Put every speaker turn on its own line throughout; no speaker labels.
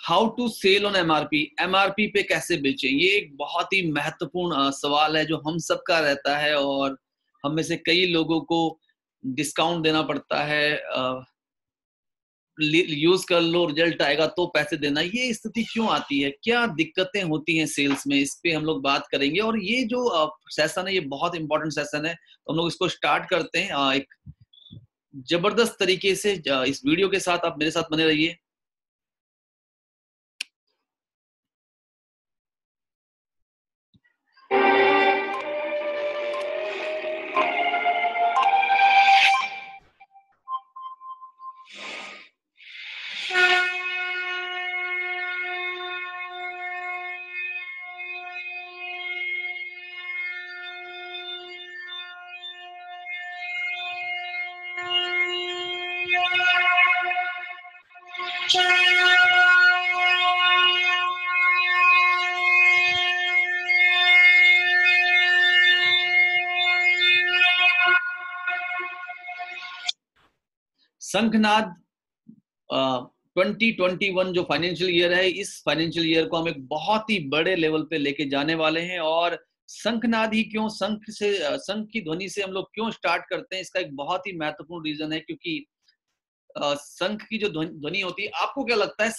How to sell on MRP, MRP पे कैसे बेचें, ये एक बहुत ही महत्वपूर्ण सवाल है जो हम सबका रहता है और हम में से कई लोगों को डिस्काउंट देना पड़ता है। यूज कर लो, रिजल्ट आएगा तो पैसे देना, ये स्थिति क्यों आती है, क्या दिक्कतें होती हैं सेल्स में, इस पे हम लोग बात करेंगे। और ये जो सेशन है ये बहुत इंपॉर्टेंट सेशन है, तो हम लोग इसको स्टार्ट करते हैं एक जबरदस्त तरीके से। इस वीडियो के साथ आप मेरे साथ बने रहिए। संघनाद 2021 जो फाइनेंशियल ईयर है, इस फाइनेंशियल ईयर को हम एक बहुत ही बड़े लेवल पे लेके जाने वाले हैं। और शंखनाद ही क्यों, शंख की ध्वनि से हम लोग क्यों स्टार्ट करते हैं, इसका एक बहुत ही महत्वपूर्ण रीजन है। क्योंकि शंख की जो ध्वनि होती है, आपको क्या लगता है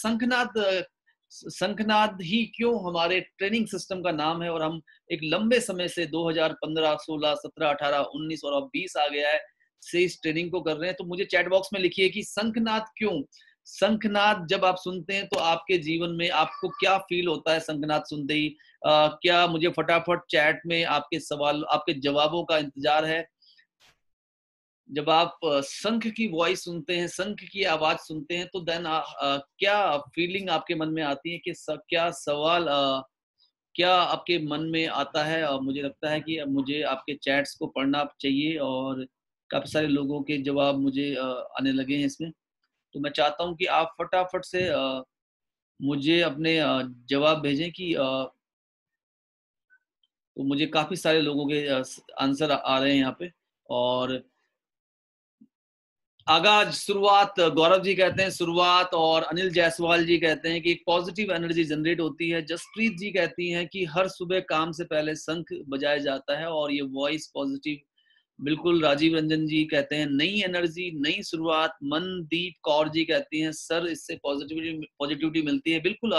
शंखनाद ही क्यों हमारे ट्रेनिंग सिस्टम का नाम है? और हम एक लंबे समय से 2015, 16, 17, 18, 19 और अब 20 आ गया है से इस ट्रेनिंग को कर रहे हैं। तो मुझे चैट बॉक्स में लिखिए कि शंखनाद क्यों। शंखनाद जब आप सुनते हैं तो आपके जीवन में आपको क्या फील होता है शंखनाद सुनते ही? क्या मुझे फटाफट चैट में आपके सवाल, आपके जवाबों का इंतजार है। जब आप शंख की वॉइस सुनते हैं, शंख की आवाज सुनते हैं, तो देन क्या फीलिंग आपके मन में आती है कि क्या सवाल क्या आपके मन में आता है? मुझे लगता है कि मुझे आपके चैट्स को पढ़ना चाहिए और काफी सारे लोगों के जवाब मुझे आने लगे हैं इसमें। तो मैं चाहता हूं कि आप फटाफट से मुझे अपने जवाब भेजें कि तो मुझे काफी सारे लोगों के आंसर आ रहे हैं यहाँ पे। और आगाज, शुरुआत, गौरव जी कहते हैं शुरुआत, और अनिल जायसवाल जी कहते हैं कि एक पॉजिटिव एनर्जी जनरेट होती है। जसप्रीत जी कहती हैं कि हर सुबह काम से पहले शंख बजाया जाता है और ये वॉइस पॉजिटिव। बिल्कुल। राजीव रंजन जी कहते हैं नई एनर्जी, नई शुरुआत। मनदीप कौर जी कहती हैं सर इससे पॉजिटिविटी मिलती है। बिल्कुल।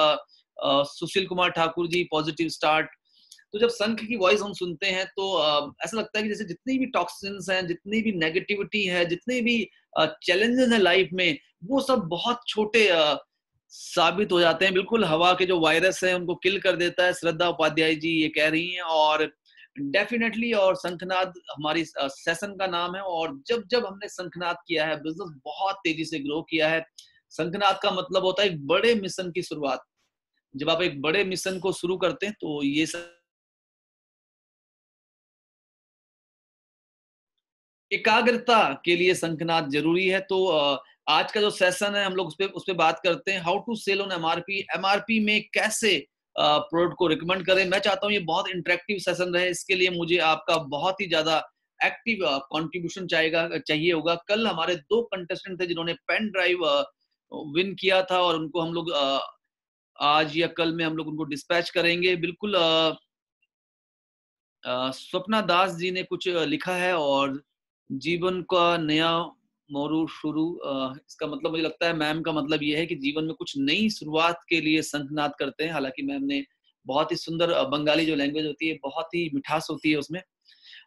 सुशील कुमार ठाकुर जी, पॉजिटिव स्टार्ट। तो जब शंख की वॉइस हम सुनते हैं तो ऐसा लगता है कि जैसे जितनी भी टॉक्सिन्स हैं, जितनी भी नेगेटिविटी है, जितने भी चैलेंजेस हैं लाइफ में, वो सब बहुत छोटे साबित हो जाते हैं। बिल्कुल हवा के जो वायरस है उनको किल कर देता है, श्रद्धा उपाध्याय जी ये कह रही हैं। और डेफिनेटली, और शंखनाद हमारी सेशन का नाम है। और जब जब हमने शंखनाद किया है, बिजनेस बहुत तेजी से ग्रो किया है। शंखनाद का मतलब होता है एक बड़े मिशन की शुरुआत। जब आप एक बड़े मिशन को शुरू करते हैं तो ये सब एकाग्रता के लिए शंखनाद जरूरी है। तो आज का जो सेशन है हम लोग उस पे बात करते हैं, how to sell on MRP, MRP में कैसे प्रोडक्ट को रिकमेंड करें। मैं चाहता हूं ये बहुत इंटरेक्टिव सेशन रहे, इसके लिए मुझे आपका बहुत ही ज्यादा एक्टिव कंट्रीब्यूशन चाहिए होगा। कल हमारे 2 कंटेस्टेंट थे जिन्होंने पेन ड्राइव विन किया था और उनको हम लोग आज या कल में हम लोग उनको डिस्पैच करेंगे। बिल्कुल। स्वप्ना दास जी ने कुछ लिखा है, और जीवन का नया मोरू शुरू, इसका मतलब मुझे लगता है मैम का मतलब ये है कि जीवन में कुछ नई शुरुआत के लिए शंखनाद करते हैं। हालांकि मैम ने बहुत ही सुंदर बंगाली जो लैंग्वेज होती है, बहुत ही मिठास होती है उसमें।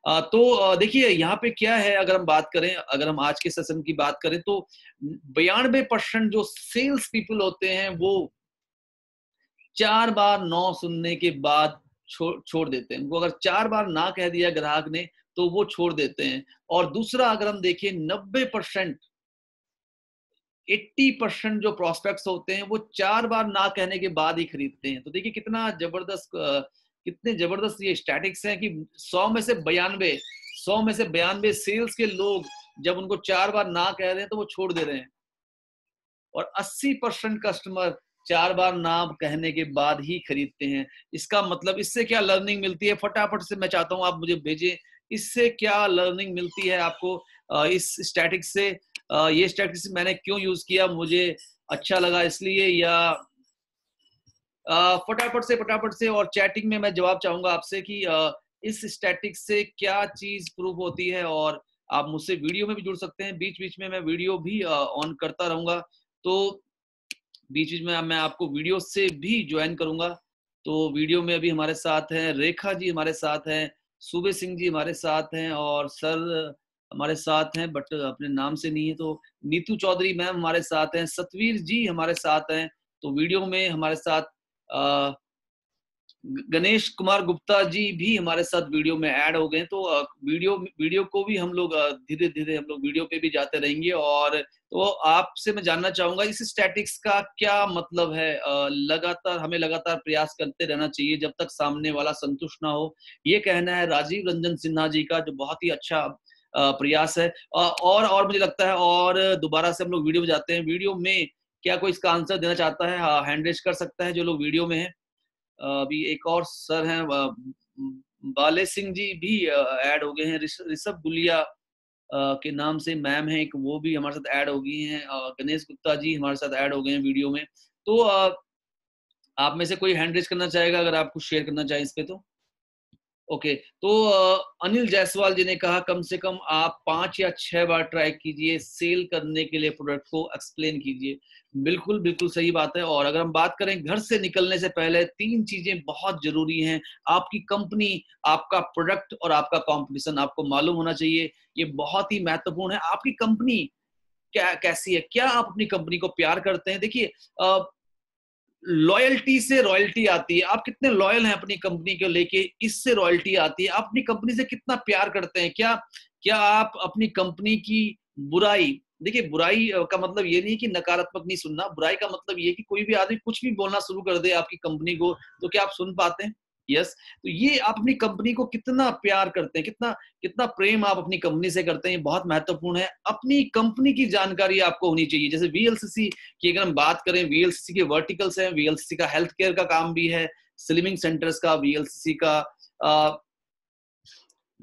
तो देखिए यहाँ पे क्या है, अगर हम बात करें, अगर हम आज के सेशन की बात करें तो 92% जो सेल्स पीपल होते हैं वो 4 बार नो सुनने के बाद छोड़ देते हैं। उनको अगर 4 बार ना कह दिया ग्राहक ने तो वो छोड़ देते हैं। और दूसरा अगर हम देखें 90%, 80% जो प्रोस्पेक्ट्स होते हैं वो 4 बार ना कहने के बाद ही खरीदते हैं। तो देखिए कितने जबरदस्त ये स्टैटिक्स हैं कि 100 में से 92 सेल्स के लोग जब उनको 4 बार ना कह रहे हैं तो वो छोड़ दे रहे हैं। और 80% कस्टमर 4 बार ना कहने के बाद ही खरीदते हैं। इसका मतलब इससे क्या लर्निंग मिलती है, फटाफट से मैं चाहता हूं आप मुझे भेजें। इससे क्या लर्निंग मिलती है आपको इस स्टैटिक्स से? ये स्टैटिक्स मैंने क्यों यूज किया, मुझे अच्छा लगा इसलिए, या फटाफट से और चैटिंग में मैं जवाब चाहूंगा आपसे कि इस स्टैटिक्स से क्या चीज प्रूव होती है, और आप मुझसे वीडियो में भी जुड़ सकते हैं। बीच बीच में मैं वीडियो भी ऑन करता रहूंगा, तो बीच बीच में मैं आपको वीडियो से भी ज्वाइन करूंगा। तो वीडियो में अभी हमारे साथ हैं रेखा जी, हमारे साथ हैं सूबे सिंह जी, हमारे साथ हैं, और सर हमारे साथ हैं बट अपने नाम से नहीं है। तो नीतू चौधरी मैम हमारे साथ हैं, सतवीर जी हमारे साथ हैं। तो वीडियो में हमारे साथ अ, गणेश कुमार गुप्ता जी भी हमारे साथ वीडियो में ऐड हो गए। तो वीडियो को भी हम लोग धीरे धीरे हम लोग वीडियो पे भी जाते रहेंगे। और तो आपसे मैं जानना चाहूंगा इस स्टैटिक्स का क्या मतलब है। लगातार हमें लगातार प्रयास करते रहना चाहिए जब तक सामने वाला संतुष्ट ना हो, ये कहना है राजीव रंजन सिन्हा जी का, जो बहुत ही अच्छा प्रयास है। और मुझे लगता है, और दोबारा से हम लोग वीडियो में जाते हैं। वीडियो में क्या कोई इसका आंसर देना चाहता है? हैंड रेज कर सकता है जो लोग वीडियो में है। अभी एक और सर हैं बाले सिंह जी भी ऐड हो गए हैं। ऋषभ गुलिया के नाम से मैम है एक, वो भी हमारे साथ ऐड हो गई हैं। गणेश गुप्ता जी हमारे साथ ऐड हो गए हैं वीडियो में। तो आप में से कोई हैंड रेज करना चाहेगा अगर आप कुछ शेयर करना चाहें इस पे तो? ओके। तो अनिल जायसवाल जी ने कहा कम से कम आप 5 या 6 बार ट्राई कीजिए सेल करने के लिए, प्रोडक्ट को एक्सप्लेन कीजिए। बिल्कुल बिल्कुल सही बात है। और अगर हम बात करें घर से निकलने से पहले 3 चीजें बहुत जरूरी हैं। आपकी कंपनी, आपका प्रोडक्ट और आपका कंपटीशन आपको मालूम होना चाहिए। ये बहुत ही महत्वपूर्ण है। आपकी कंपनी क्या कैसी है, क्या आप अपनी कंपनी को प्यार करते हैं? देखिए, लॉयल्टी से रॉयल्टी आती है। आप कितने लॉयल हैं अपनी कंपनी को लेके, इससे रॉयल्टी आती है। आप अपनी कंपनी से कितना प्यार करते हैं? क्या क्या आप अपनी कंपनी की बुराई, देखिए बुराई का मतलब ये नहीं कि नकारात्मक नहीं सुनना, बुराई का मतलब ये कि कोई भी आदमी कुछ भी बोलना शुरू कर दे आपकी कंपनी को, तो क्या आप सुन पाते हैं? यस। तो ये आप अपनी कंपनी को कितना प्यार करते हैं, कितना कितना प्रेम आप अपनी कंपनी से करते हैं, ये बहुत महत्वपूर्ण है। अपनी कंपनी की जानकारी आपको होनी चाहिए। जैसे वीएलसीसी की अगर हम बात करें, वीएलसीसी के वर्टिकल्स हैं, वीएलसीसी का हेल्थ केयर का काम भी है, स्लिमिंग सेंटर्स का, वीएलसीसी का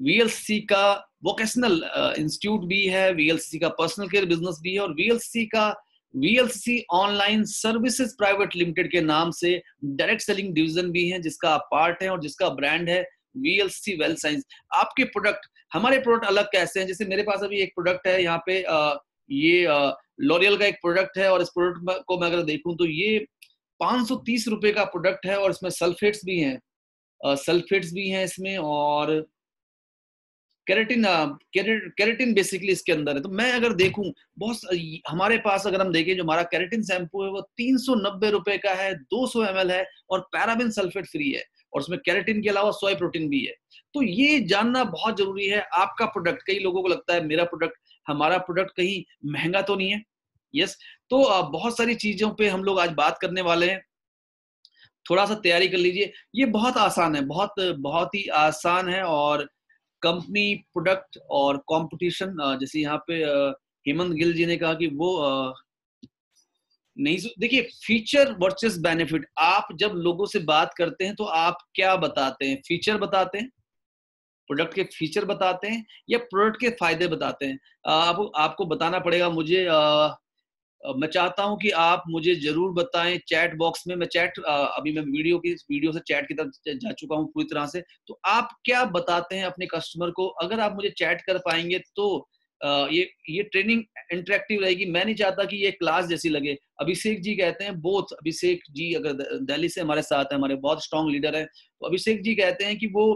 वीएलसीसी का वोकेशनल इंस्टीट्यूट भी है, वीएलसीसी का पर्सनल केयर बिजनेस भी है, और वीएलसीसी का VLCC online services private limited के नाम से डायरेक्ट सेलिंग डिवीजन भी है, जिसका आप पार्ट है और जिसका ब्रांड है वीएलसीसी वेल साइंस। आपके प्रोडक्ट, हमारे प्रोडक्ट अलग कैसे हैं? जैसे मेरे पास अभी एक प्रोडक्ट है यहाँ पे, ये लॉरियल का एक प्रोडक्ट है, और इस प्रोडक्ट को मैं अगर देखूं तो ये 530 रुपए का प्रोडक्ट है, और इसमें सल्फेट्स भी हैं, सल्फेट्स भी हैं इसमें, और केराटिन केराटिन बेसिकली इसके अंदर है। तो मैं अगर देखूं, बहुत हमारे पास अगर हम देखें, जो हमारा केराटिन शैम्पू है वो 390 रुपए का है, 200 ml है, और पैराबिन सल्फेट फ्री है, और उसमें केराटिन के अलावा सोय प्रोटीन भी है। तो ये जानना बहुत जरूरी है। आपका प्रोडक्ट, कई लोगों को लगता है मेरा प्रोडक्ट, हमारा प्रोडक्ट कहीं महंगा तो नहीं है। यस। तो बहुत सारी चीजों पे हम लोग आज बात करने वाले हैं। थोड़ा सा तैयारी कर लीजिए। ये बहुत आसान है, बहुत बहुत ही आसान है। और कंपनी, प्रोडक्ट और कंपटीशन, जैसे यहाँ पे हेमंत गिल जी ने कहा कि वो नहीं, देखिए फीचर वर्सेस बेनिफिट। आप जब लोगों से बात करते हैं तो आप क्या बताते हैं? फीचर बताते हैं, प्रोडक्ट के फीचर बताते हैं, या प्रोडक्ट के फायदे बताते हैं? आपको बताना पड़ेगा मुझे। मैं चाहता हूं कि आप मुझे जरूर बताएं चैट बॉक्स में। मैं चैट अभी मैं वीडियो से चैट की तरफ जा चुका हूं पूरी तरह से। तो आप क्या बताते हैं अपने कस्टमर को? अगर आप मुझे चैट कर पाएंगे तो ये ट्रेनिंग इंटरेक्टिव रहेगी। मैं नहीं चाहता कि ये क्लास जैसी लगे। अभिषेक जी कहते हैं, बोथ अभिषेक जी अगर दिल्ली से हमारे साथ है, हमारे बहुत स्ट्रॉन्ग लीडर है, तो अभिषेक जी कहते हैं कि वो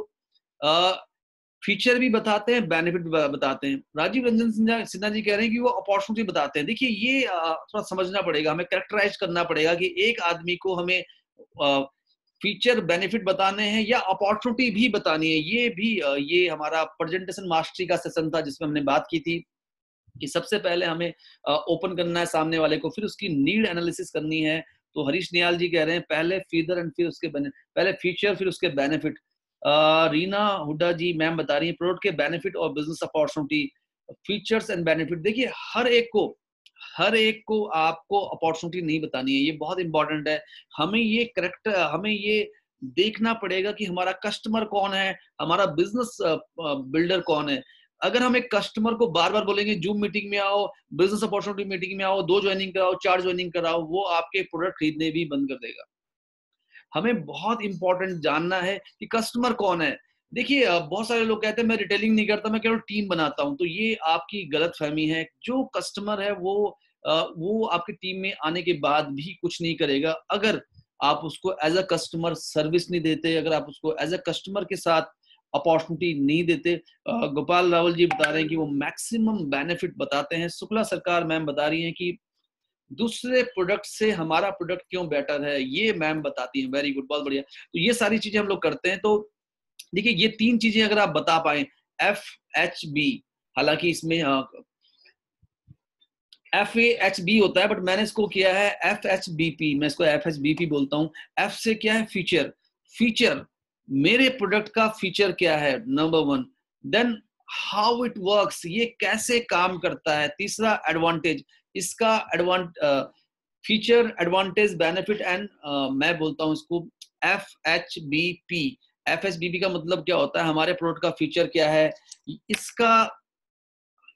फीचर भी बताते हैं, बेनिफिट भी बताते हैं। राजीव रंजन सिन्हा जी कह रहे हैं कि वो अपॉर्चुनिटी बताते हैं। देखिए ये थोड़ा समझना पड़ेगा, हमें कैरेक्टराइज करना पड़ेगा कि एक आदमी को हमें फीचर बेनिफिट बताने हैं या अपॉर्चुनिटी भी बतानी है। ये भी ये हमारा प्रेजेंटेशन मास्टरी का सेशन था जिसमें हमने बात की थी कि सबसे पहले हमें ओपन करना है सामने वाले को, फिर उसकी नीड एनालिसिस करनी है। तो हरीश नियाल जी कह रहे हैं पहले फीचर एंड फिर उसके पहले फीचर फिर उसके बेनिफिट। रीना हुड्डा जी मैम बता रही है प्रोडक्ट के बेनिफिट और business opportunity, features and benefit. देखिए हर एक को आपको अपॉर्चुनिटी नहीं बतानी है, ये बहुत इंपॉर्टेंट है। हमें ये देखना पड़ेगा कि हमारा कस्टमर कौन है, हमारा बिजनेस बिल्डर कौन है। अगर हम एक कस्टमर को बार बार बोलेंगे जूम मीटिंग में आओ, बिजनेस अपॉर्चुनिटी मीटिंग में आओ, 2 ज्वाइनिंग कराओ, 4 ज्वाइनिंग कराओ, वो आपके प्रोडक्ट खरीदने भी बंद कर देगा। हमें बहुत इंपॉर्टेंट जानना है कि कस्टमर कौन है। देखिए बहुत सारे लोग कहते हैं मैं रिटेलिंग नहीं करता, मैं केवल टीम बनाता हूँ, तो ये आपकी गलतफहमी है। जो कस्टमर है वो आपकी टीम में आने के बाद भी कुछ नहीं करेगा अगर आप उसको एज अ कस्टमर सर्विस नहीं देते, अगर आप उसको एज अ कस्टमर के साथ अपॉर्चुनिटी नहीं देते। गोपाल रावल जी बता रहे हैं कि वो मैक्सिमम बेनिफिट बताते हैं। शुक्ला सरकार मैम बता रही हैं कि दूसरे प्रोडक्ट से हमारा प्रोडक्ट क्यों बेटर है, ये मैम बताती हैं। वेरी गुड, बहुत बढ़िया। तो ये सारी चीजें हम लोग करते हैं। तो देखिए ये 3 चीजें अगर आप बता पाए, FHB, हालांकि इसमें FAHB होता है, बट मैंने इसको किया है FHBP, मैं इसको FHBP बोलता हूँ। F से क्या है, फीचर। फीचर, मेरे प्रोडक्ट का फीचर क्या है, number 1। Then how it works, ये कैसे काम करता है। तीसरा एडवांटेज, इसका फीचर, एडवांटेज, बेनिफिट एंड मैं बोलता हूँ इसको FHBP। FHBP का मतलब क्या होता है, हमारे प्रोडक्ट का फीचर क्या है, इसका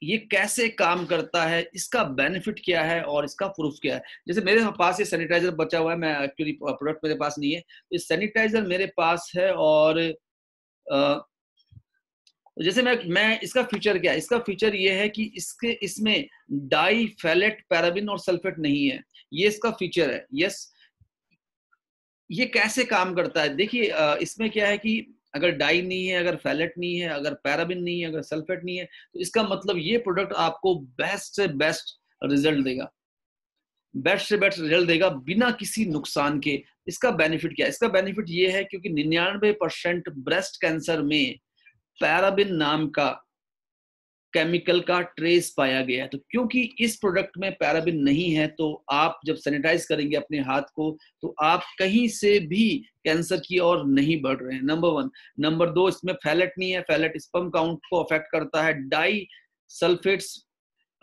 ये कैसे काम करता है, इसका बेनिफिट क्या है और इसका प्रूफ क्या है। जैसे मेरे पास ये सैनिटाइजर बचा हुआ है, मैं एक्चुअली प्रोडक्ट मेरे पास नहीं है, ये सैनिटाइजर मेरे पास है। और जैसे मैं इसका फीचर क्या है, इसका फीचर ये है कि इसमें डाई, फैलेट, पैराबिन और सल्फेट नहीं है, ये इसका फीचर है। यस, ये कैसे काम करता है, देखिए इसमें क्या है कि अगर डाई नहीं है, अगर फैलेट नहीं है, अगर पैराबिन नहीं है, अगर सल्फेट नहीं है, तो इसका मतलब ये प्रोडक्ट आपको बेस्ट से बेस्ट रिजल्ट देगा, बेस्ट से बेस्ट रिजल्ट देगा बिना किसी नुकसान के। इसका बेनिफिट क्या है, इसका बेनिफिट ये है क्योंकि 99% ब्रेस्ट कैंसर में पैराबिन नाम का केमिकल का ट्रेस पाया गया है। तो क्योंकि इस प्रोडक्ट में पैराबिन नहीं है, तो आप जब सैनिटाइज करेंगे अपने हाथ को, तो आप कहीं से भी कैंसर की ओर नहीं बढ़ रहे हैं, नंबर 1। नंबर 2, इसमें फैलेट नहीं है, फैलेट स्पर्म काउंट को अफेक्ट करता है, डाई सल्फेट्स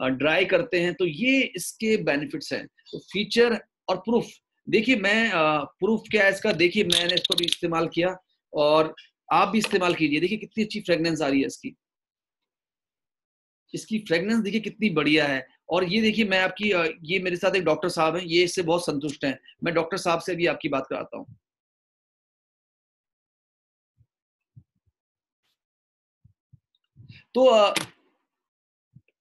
ड्राई करते हैं। तो ये इसके बेनिफिट्स हैं। तो फीचर और प्रूफ, देखिए मैं प्रूफ क्या है इसका, देखिए मैंने इसको भी इस्तेमाल किया और आप भी इस्तेमाल कीजिए। देखिए कितनी अच्छी फ्रेग्रेंस आ रही है इसकी फ्रेग्रेंस देखिए कितनी बढ़िया है। और ये देखिए मैं आपकी ये मेरे साथ एक डॉक्टर साहब हैं, ये इससे बहुत संतुष्ट हैं। मैं डॉक्टर साहब से भी आपकी बात कराता हूँ। तो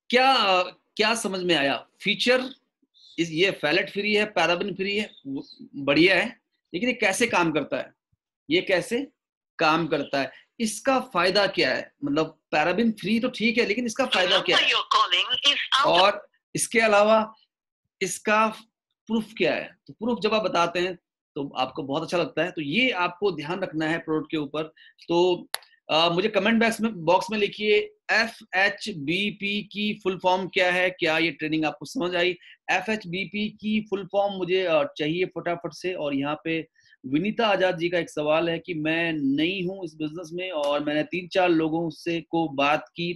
क्या समझ में आया, फीचर ये फैलेट फ्री है, पैराबिन फ्री है, बढ़िया है, लेकिन ये कैसे काम करता है, ये कैसे काम करता है, इसका फायदा क्या है। मतलब पैराबिन फ्री तो ठीक है, लेकिन इसका फायदा क्या है, और इसके अलावा इसका प्रूफ क्या है। तो प्रूफ जब आप बताते हैं तो आपको बहुत अच्छा लगता है। तो ये आपको ध्यान रखना है प्रोडक्ट के ऊपर। तो मुझे कमेंट बॉक्स में लिखिए FHBP की फुल फॉर्म क्या है, क्या ये ट्रेनिंग आपको समझ आई। FHBP की फुल फॉर्म मुझे चाहिए फटाफट से। और यहाँ पे विनीता आजाद जी का एक सवाल है कि मैं नई हूँ इस बिजनेस में और मैंने 3-4 लोगों से को बात की,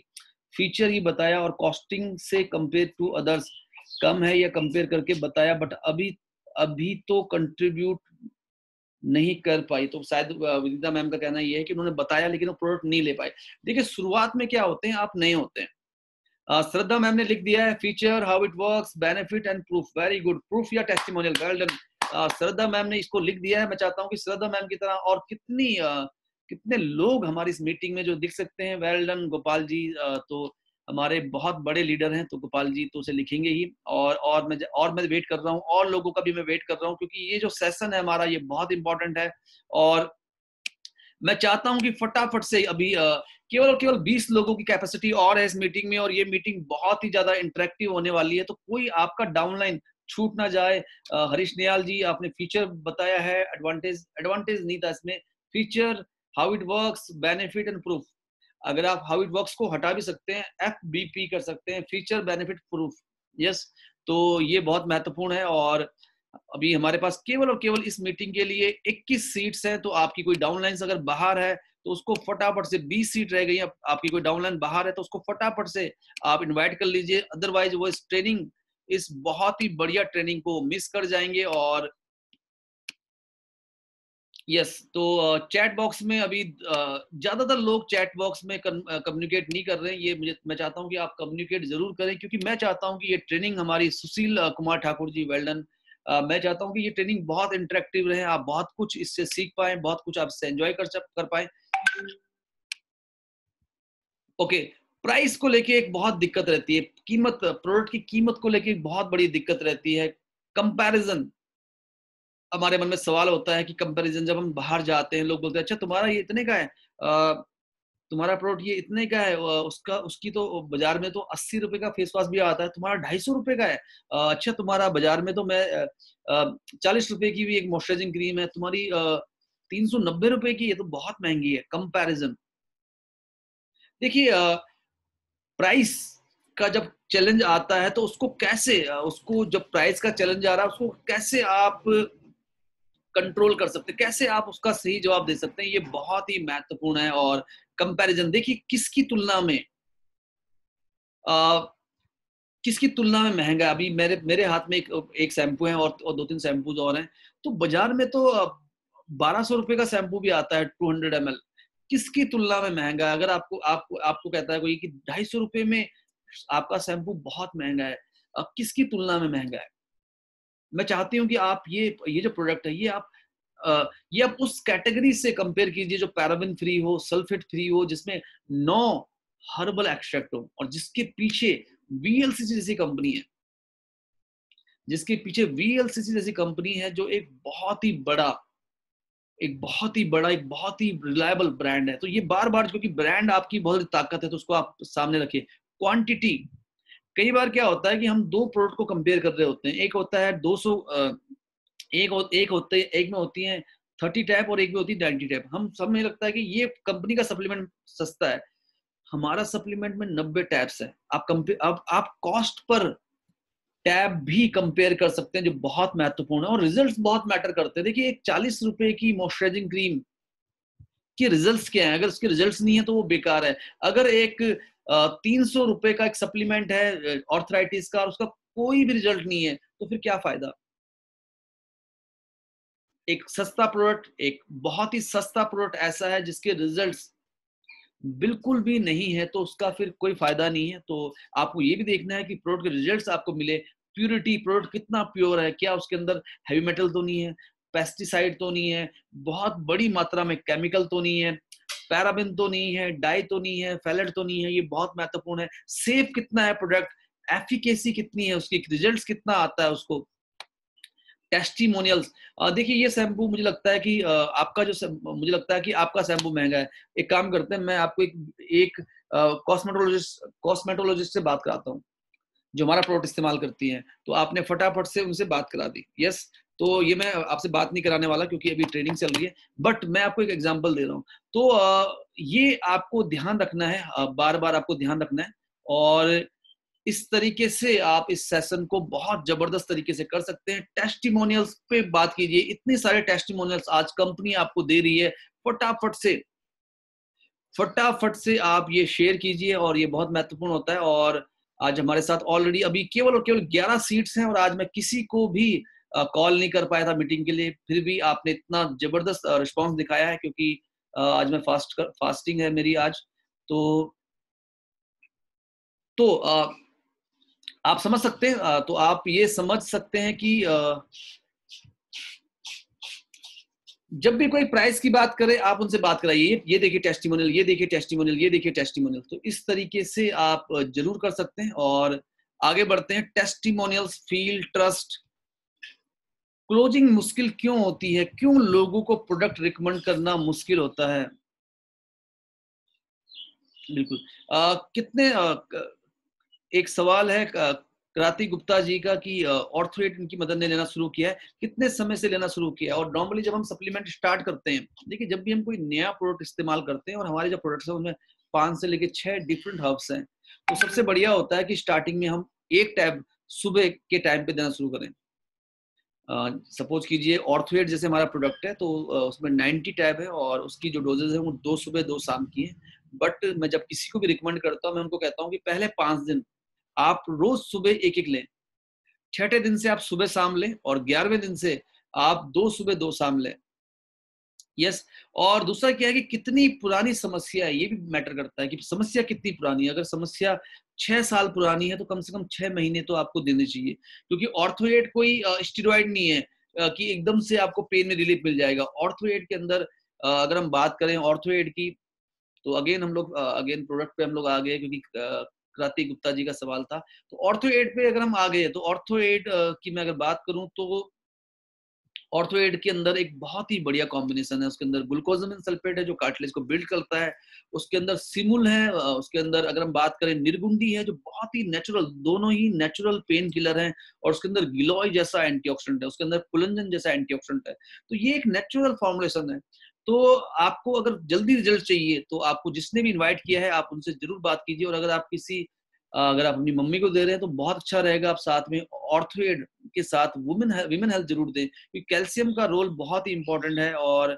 फीचर ही बताया और कॉस्टिंग से कंपेयर टू अदर्स कम है या कंपेयर करके बताया, बट अभी अभी तो कंट्रीब्यूट नहीं कर पाई। तो शायद विदिता मैम का कहना ये है कि उन्होंने बताया लेकिन वो प्रोडक्ट नहीं ले पाए। देखिए शुरुआत में क्या होते हैं, आप नए होते हैं। श्रद्धा मैम ने लिख दिया है feature, how it works, benefit and proof. Very good, proof या टेस्टिमोनियल, वेल डन। श्रद्धा मैम ने इसको लिख दिया है। मैं चाहता हूँ कि श्रद्धा मैम की तरह और कितने लोग हमारी इस मीटिंग में जो दिख सकते हैं। वेल डन गोपाल जी, तो हमारे बहुत बड़े लीडर हैं, तो गोपाल जी तो उसे लिखेंगे ही। और मैं वेट कर रहा हूँ, और लोगों का भी मैं वेट कर रहा हूँ, क्योंकि ये जो सेशन है हमारा ये बहुत इंपॉर्टेंट है। और मैं चाहता हूं कि फटाफट से अभी केवल 20 लोगों की कैपेसिटी और है इस मीटिंग में, और ये मीटिंग बहुत ही ज्यादा इंटरेक्टिव होने वाली है। तो कोई आपका डाउनलाइन छूट ना जाए। हरीश नियाल जी, आपने फीचर बताया है, एडवांटेज नहीं था इसमें, feature, how it works, benefit and proof. अगर आप हाउ इट वर्क्स को हटा भी सकते हैं, FBP कर सकते हैं, फीचर, बेनिफिट, प्रूफ। यस, तो ये बहुत महत्वपूर्ण है। और अभी हमारे पास केवल और केवल इस मीटिंग के लिए 21 सीट्स हैं। तो आपकी कोई डाउनलाइन अगर बाहर है तो उसको फटाफट से, 20 सीट रह गई है, आपकी कोई डाउनलाइन बाहर है तो उसको फटाफट से आप इनवाइट कर लीजिए। अदरवाइज वो इस बहुत ही बढ़िया ट्रेनिंग को मिस कर जाएंगे। और यस, तो चैट बॉक्स में अभी ज्यादातर लोग चैट बॉक्स में कम्युनिकेट नहीं कर रहे हैं। ये मैं चाहता हूं कि आप कम्युनिकेट जरूर करें, क्योंकि मैं चाहता हूं कि ये ट्रेनिंग हमारी, सुशील कुमार ठाकुर जी, वेल डन, मैं चाहता हूँ कि ये ट्रेनिंग बहुत इंटरेक्टिव रहे, आप बहुत कुछ इससे सीख पाए, बहुत कुछ आप इससे एंजॉय कर पाए। ओके, प्राइस को लेके एक बहुत दिक्कत रहती है, कीमत, प्रोडक्ट की कीमत को लेके एक बहुत बड़ी दिक्कत रहती है। कंपैरिजन, हमारे मन में सवाल होता है कि कंपैरिजन, जब हम बाहर जाते हैं लोग बोलते हैं अच्छा तुम्हारा ये इतने का है, तुम्हारा प्रोडक्ट ये इतने का है, उसका उसकी तो बाजार में तो 80 रुपए का फेस वॉश भी आता है, तुम्हारा 250 रुपए का है। अच्छा तुम्हारा बाजार में तो मैं 40 रुपए की भी एक मॉइस्चराइजिंग क्रीम है, तुम्हारी 390 रुपए की, ये तो बहुत महंगी है। कंपैरिजन, देखिए प्राइस का जब चैलेंज आता है तो उसको कैसे, उसको जब प्राइस का चैलेंज आ रहा है उसको कैसे आप कंट्रोल कर सकते हैं, कैसे आप उसका सही जवाब दे सकते हैं, ये बहुत ही महत्वपूर्ण है। और कंपैरिजन, देखिए किसकी तुलना में आ, किसकी तुलना में महंगा है। अभी मेरे मेरे हाथ में एक शैम्पू है और 2-3 शैम्पूज और हैं, तो बाजार में तो 1200 रुपए का शैम्पू भी आता है 200 ml। किसकी तुलना में महंगा है? अगर आपको आपको आपको कहता है कोई कि 250 रुपए में आपका शैम्पू बहुत महंगा है, किसकी तुलना में महंगा है? मैं चाहती हूँ कि आप ये जो प्रोडक्ट है ये आप उस कैटेगरी से कंपेयर कीजिए जो पैराबेन फ्री हो, सल्फेट फ्री हो, जिसमें 9 हर्बल एक्सट्रैक्ट हो, और जिसके पीछे वीएलसीसी जैसी कंपनी है, जो एक बहुत ही रिलायबल ब्रांड है। तो ये बार बार, क्योंकि ब्रांड आपकी बहुत ताकत है, तो उसको आप सामने रखिए। क्वांटिटी, कई बार क्या होता है कि हम दो प्रोडक्ट को कंपेयर कर रहे होते हैं, एक होता है 200, एक में होती है 30 टैब और एक में होती है 90 टैब। हम सब में लगता है कि ये कंपनी का सप्लीमेंट सस्ता है, हमारा सप्लीमेंट में 90 टैब्स है। आप कॉस्ट पर टैब भी कंपेयर कर सकते हैं, जो बहुत महत्वपूर्ण है, और रिजल्ट्स बहुत मैटर करते हैं। देखिए एक 40 रुपए की मॉइस्चराइजिंग क्रीम के रिजल्ट्स क्या है? अगर उसके रिजल्ट्स नहीं है तो वो बेकार है। अगर एक 300 रुपए का एक सप्लीमेंट है ऑर्थराइटिस का और उसका कोई भी रिजल्ट नहीं है, तो फिर क्या फायदा? एक सस्ता प्रोडक्ट, एक बहुत ही सस्ता प्रोडक्ट ऐसा है जिसके रिजल्ट्स बिल्कुल भी नहीं है, तो उसका फिर कोई फायदा नहीं है। तो आपको ये भी देखना है कि प्रोडक्ट के रिजल्ट्स आपको मिले, प्योरिटी, प्रोडक्ट कितना प्योर है, क्या उसके अंदर हैवी मेटल तो नहीं है, पेस्टिसाइड तो नहीं है, बहुत बड़ी मात्रा में केमिकल तो नहीं है, पैराबिन तो नहीं है, डाई तो नहीं है, फैलेट तो नहीं है, ये बहुत महत्वपूर्ण है। सेफ कितना है प्रोडक्ट, एफिकेसी कितनी है उसकी, रिजल्ट्स कितना आता है उसको, टेस्टिमोनियल्स। देखिए ये शैम्पू मुझे लगता है कि मुझे लगता है कि आपका शैम्पू महंगा है। एक काम करते हैं, मैं आपको एक कॉस्मेटोलॉजिस्ट से बात कराता हूँ जो हमारा प्रोडक्ट इस्तेमाल करती हैं। तो आपने फटाफट से उनसे बात करा दी। यस, तो ये मैं आपसे बात नहीं कराने वाला क्योंकि अभी ट्रेनिंग चल रही है, बट मैं आपको एक एग्जांपल दे रहा हूँ। तो ये आपको ध्यान रखना है, बार बार आपको ध्यान रखना है, और इस तरीके से आप इस सेशन को बहुत जबरदस्त तरीके से कर सकते हैं। टेस्टिमोनियल्स पे बात कीजिए, इतने सारे टेस्टिमोनियल्स आज कंपनी आपको दे रही है, फटाफट से आप ये शेयर कीजिए, और ये बहुत महत्वपूर्ण होता है। और आज हमारे साथ ऑलरेडी अभी केवल और केवल 11 सीट्स हैं, और आज मैं किसी को भी कॉल नहीं कर पाया था मीटिंग के लिए, फिर भी आपने इतना जबरदस्त रिस्पांस दिखाया है, क्योंकि आज मैं फास्टिंग है मेरी आज। तो आप समझ सकते हैं, तो आप ये समझ सकते हैं कि जब भी कोई प्राइस की बात करे, आप उनसे बात कराइए, ये देखिए टेस्टिमोनियल, ये देखिए टेस्टिमोनियल, ये देखिए टेस्टिमोनियल। तो इस तरीके से आप जरूर कर सकते हैं। और आगे बढ़ते हैं। टेस्टिमोनियल्स, फील ट्रस्ट, क्लोजिंग मुश्किल क्यों होती है? क्यों लोगों को प्रोडक्ट रिकमेंड करना मुश्किल होता है? बिल्कुल, कितने एक सवाल है क्रांति गुप्ता जी का कि ऑर्थोएड इनकी मदद ने लेना शुरू किया है, कितने समय से लेना शुरू किया है? और नॉर्मली जब हम सप्लीमेंट स्टार्ट करते हैं, देखिए जब भी हम कोई नया प्रोडक्ट इस्तेमाल करते हैं, और हमारे जो प्रोडक्ट्स हैं उनमें 5 से लेके 6 डिफरेंट हर्ब्स हैं, तो सबसे बढ़िया होता है कि स्टार्टिंग में हम एक टैब सुबह के टाइम पे देना शुरू करें। सपोज कीजिए ऑर्थोएड जैसे हमारा प्रोडक्ट है, तो उसमें 90 टैब है, और उसकी जो डोजेज है वो 2 सुबह 2 शाम की है। बट मैं जब किसी को भी रिकमेंड करता हूँ, मैं उनको कहता हूँ कि पहले 5 दिन आप रोज सुबह एक एक लें, 6ठे दिन से आप सुबह शाम लें, और 11वें दिन से आप 2 सुबह 2 शाम लें। यस। और दूसरा क्या है कि कितनी पुरानी समस्या है, ये भी मैटर करता है कि समस्या कितनी पुरानी है। अगर समस्या 6 साल पुरानी है तो कम से कम 6 महीने तो आपको देने चाहिए, क्योंकि ऑर्थोएड कोई स्टेरॉइड नहीं है कि एकदम से आपको पेन में रिलीफ मिल जाएगा। ऑर्थोएड के अंदर अगर हम बात करें ऑर्थोएड की, तो अगेन हम लोग अगेन प्रोडक्ट पे हम लोग आ गए, क्योंकि क्रांति गुप्ता जी का सवाल था। तो ऑर्थोएड पे अगर हम आ गए, तो ऑर्थोएड की मैं अगर बात करूं तो ऑर्थोएड के अंदर एक बहुत ही बढ़िया कॉम्बिनेशन है। उसके अंदर ग्लूकोजामिन सल्फेट है जो कार्टिलेज को बिल्ड करता है, उसके अंदर सिमुल है, उसके अंदर अगर हम बात करें निर्गुंडी है जो बहुत ही नेचुरल, दोनों ही नेचुरल पेन किलर हैं, और उसके अंदर गिलोय जैसा एंटीऑक्सीडेंट है, उसके अंदर कुलंजन जैसा एंटीऑक्सीडेंट है। तो ये एक नेचुरल फॉर्मुलेशन है। तो आपको अगर जल्दी रिजल्ट चाहिए तो आपको जिसने भी इन्वाइट किया है आप उनसे जरूर बात कीजिए, और अगर आप किसी अगर आप अपनी मम्मी को दे रहे हैं तो बहुत अच्छा रहेगा आप साथ में ऑर्थोएड के साथ विमेन हेल्थ जरूर दें, क्योंकि कैल्शियम का रोल बहुत ही इंपॉर्टेंट है। और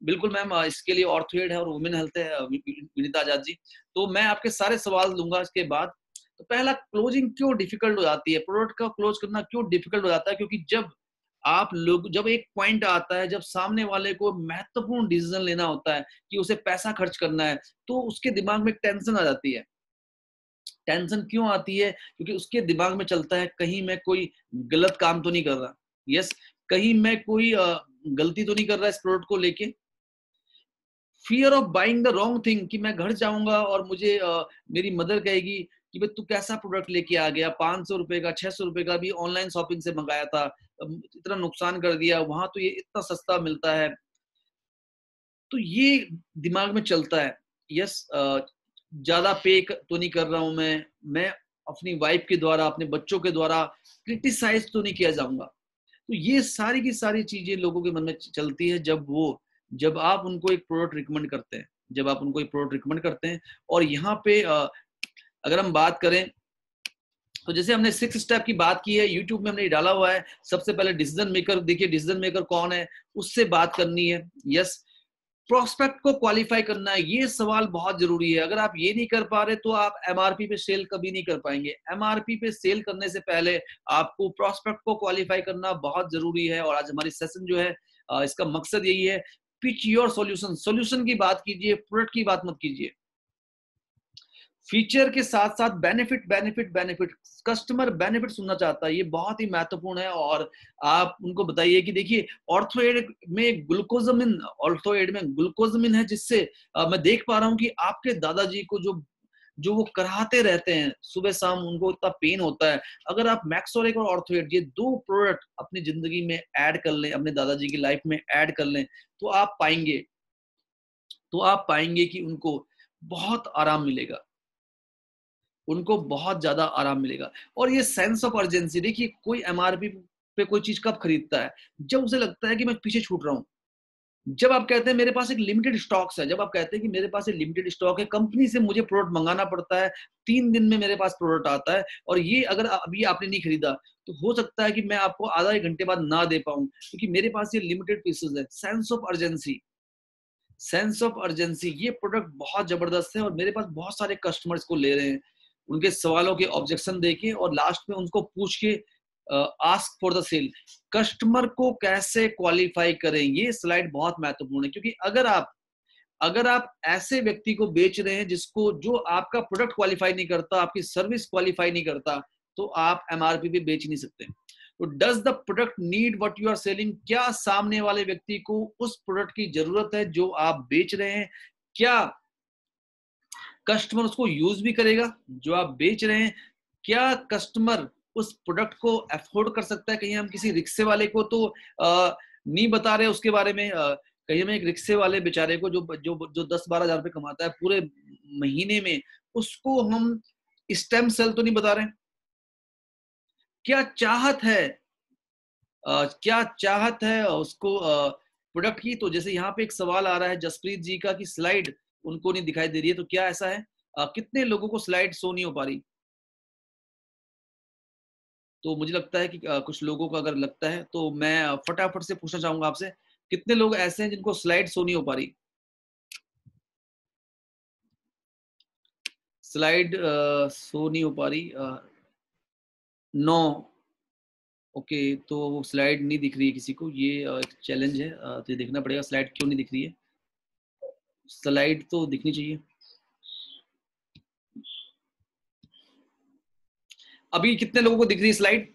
बिल्कुल मैम, इसके लिए ऑर्थोएड है और वुमेन हेल्थ है विनीता आजाद जी। तो मैं आपके सारे सवाल लूंगा इसके बाद। तो पहला, क्लोजिंग क्यों डिफिकल्ट हो जाती है, प्रोडक्ट का क्लोज करना क्यों डिफिकल्ट हो जाता है? क्योंकि जब एक पॉइंट आता है, जब सामने वाले को महत्वपूर्ण डिसीजन लेना होता है कि उसे पैसा खर्च करना है, तो उसके दिमाग में टेंशन आ जाती है। टेंशन क्यों आती है? क्योंकि उसके दिमाग में चलता है कहीं मैं कोई गलत काम तो नहीं कर रहा, यस, कहीं मैं कोई गलती तो नहीं कर रहा इस प्रोडक्ट को लेके। Fear of buying the wrong thing, कि मैं घर जाऊंगा और मुझे मेरी मदर कहेगी कि भाई तू कैसा प्रोडक्ट लेके आ गया, 500 रुपए का 600 रुपए का भी ऑनलाइन शॉपिंग से मंगाया था, इतना नुकसान कर दिया, वहां तो ये इतना सस्ता मिलता है। तो ये दिमाग में चलता है। यस, ज्यादा पे तो नहीं कर रहा हूं मैं अपनी वाइफ के द्वारा, अपने बच्चों के द्वारा क्रिटिसाइज तो नहीं किया जाऊंगा। तो ये सारी की सारी चीजें लोगों के मन में चलती है जब आप उनको एक प्रोडक्ट रिकमेंड करते हैं, जब आप उनको एक प्रोडक्ट रिकमेंड करते हैं। और यहाँ पे अगर हम बात करें, तो जैसे हमने 6 स्टेप की बात की है, यूट्यूब में हमने डाला हुआ है। सबसे पहले डिसीजन मेकर देखिए, डिसीजन मेकर कौन है, उससे बात करनी है। यस, प्रोस्पेक्ट को क्वालिफाई करना है, ये सवाल बहुत जरूरी है। अगर आप ये नहीं कर पा रहे तो आप एमआरपी पे सेल कभी नहीं कर पाएंगे। एमआरपी पे सेल करने से पहले आपको प्रोस्पेक्ट को क्वालिफाई करना बहुत जरूरी है। और आज हमारी सेशन जो है इसका मकसद यही है, पिच योर सॉल्यूशन। सॉल्यूशन की बात कीजिए, प्रोडक्ट की बात मत कीजिए। फीचर के साथ साथ benefit benefit benefit, customer benefit सुनना चाहता है, ये बहुत ही महत्वपूर्ण है। और आप उनको बताइए कि देखिए ऑर्थोएड में ग्लूकोजामिन है, जिससे मैं देख पा रहा हूँ कि आपके दादाजी को जो जो वो कराते रहते हैं सुबह शाम, उनको इतना पेन होता है। अगर आप मैक्सोरेक और ऑर्थोएड, ये 2 प्रोडक्ट अपनी जिंदगी में ऐड कर लें, अपने दादाजी की लाइफ में ऐड कर लें, तो आप पाएंगे कि उनको बहुत आराम मिलेगा, उनको बहुत ज्यादा आराम मिलेगा। और ये सेंस ऑफ अर्जेंसी, देखिए कोई एमआरपी पे कोई चीज कब खरीदता है? जब उसे लगता है कि मैं पीछे छूट रहा हूँ। जब आप कहते हैं मेरे पास एक लिमिटेड स्टॉक्स है, जब आप कहते हैं कि मेरे पास एक लिमिटेड स्टॉक है, कंपनी से मुझे प्रोडक्ट मंगाना पड़ता है, 3 दिन में मेरे पास प्रोडक्ट आता है, और ये अगर अभी आपने नहीं खरीदा तो हो सकता है कि मैं आपको आधा एक घंटे बाद ना दे पाऊं, क्योंकि मेरे पास ये लिमिटेड पीसेस है। Sense of urgency, sense of urgency, ये प्रोडक्ट बहुत जबरदस्त है। और मेरे पास बहुत सारे कस्टमर्स को ले रहे हैं, उनके सवालों के ऑब्जेक्शन देके और लास्ट में उनको पूछ के ask for the sale. Customer को कैसे क्वालिफाई करें, ये स्लाइड बहुत महत्वपूर्ण है। क्योंकि अगर आप ऐसे व्यक्ति को बेच रहे हैं जिसको जो आपका प्रोडक्ट क्वालिफाई नहीं करता, आपकी सर्विस क्वालिफाई नहीं करता, तो आप एमआरपी पे बेच नहीं सकते। तो does the product need what you are selling, क्या सामने वाले व्यक्ति को उस प्रोडक्ट की जरूरत है जो आप बेच रहे हैं? क्या कस्टमर उसको यूज भी करेगा जो आप बेच रहे हैं? क्या कस्टमर उस प्रोडक्ट को अफोर्ड कर सकता है? कहीं हम किसी रिक्शे वाले को तो नहीं बता रहे उसके बारे में, कहीं हम एक रिक्शे वाले बेचारे को जो जो जो 10-12 हजार रुपए कमाता है पूरे महीने में, उसको हम स्टेम सेल तो नहीं बता रहे। क्या चाहत है क्या चाहत है उसको प्रोडक्ट की? तो जैसे यहाँ पे एक सवाल आ रहा है जसप्रीत जी का कि स्लाइड उनको नहीं दिखाई दे रही है, तो क्या ऐसा है? कितने लोगों को स्लाइड शो नहीं हो पा रही? तो मुझे लगता है कि कुछ लोगों को अगर लगता है तो मैं फटाफट से पूछना चाहूंगा आपसे, कितने लोग ऐसे हैं जिनको स्लाइड शो नहीं हो पा रही? स्लाइड शो नहीं हो पा रही, 9। ओके, तो स्लाइड नहीं दिख रही है किसी को, ये एक चैलेंज है। तो ये देखना पड़ेगा स्लाइड क्यों नहीं दिख रही है। स्लाइड तो दिखनी चाहिए। अभी कितने लोगों को दिख रही है स्लाइड?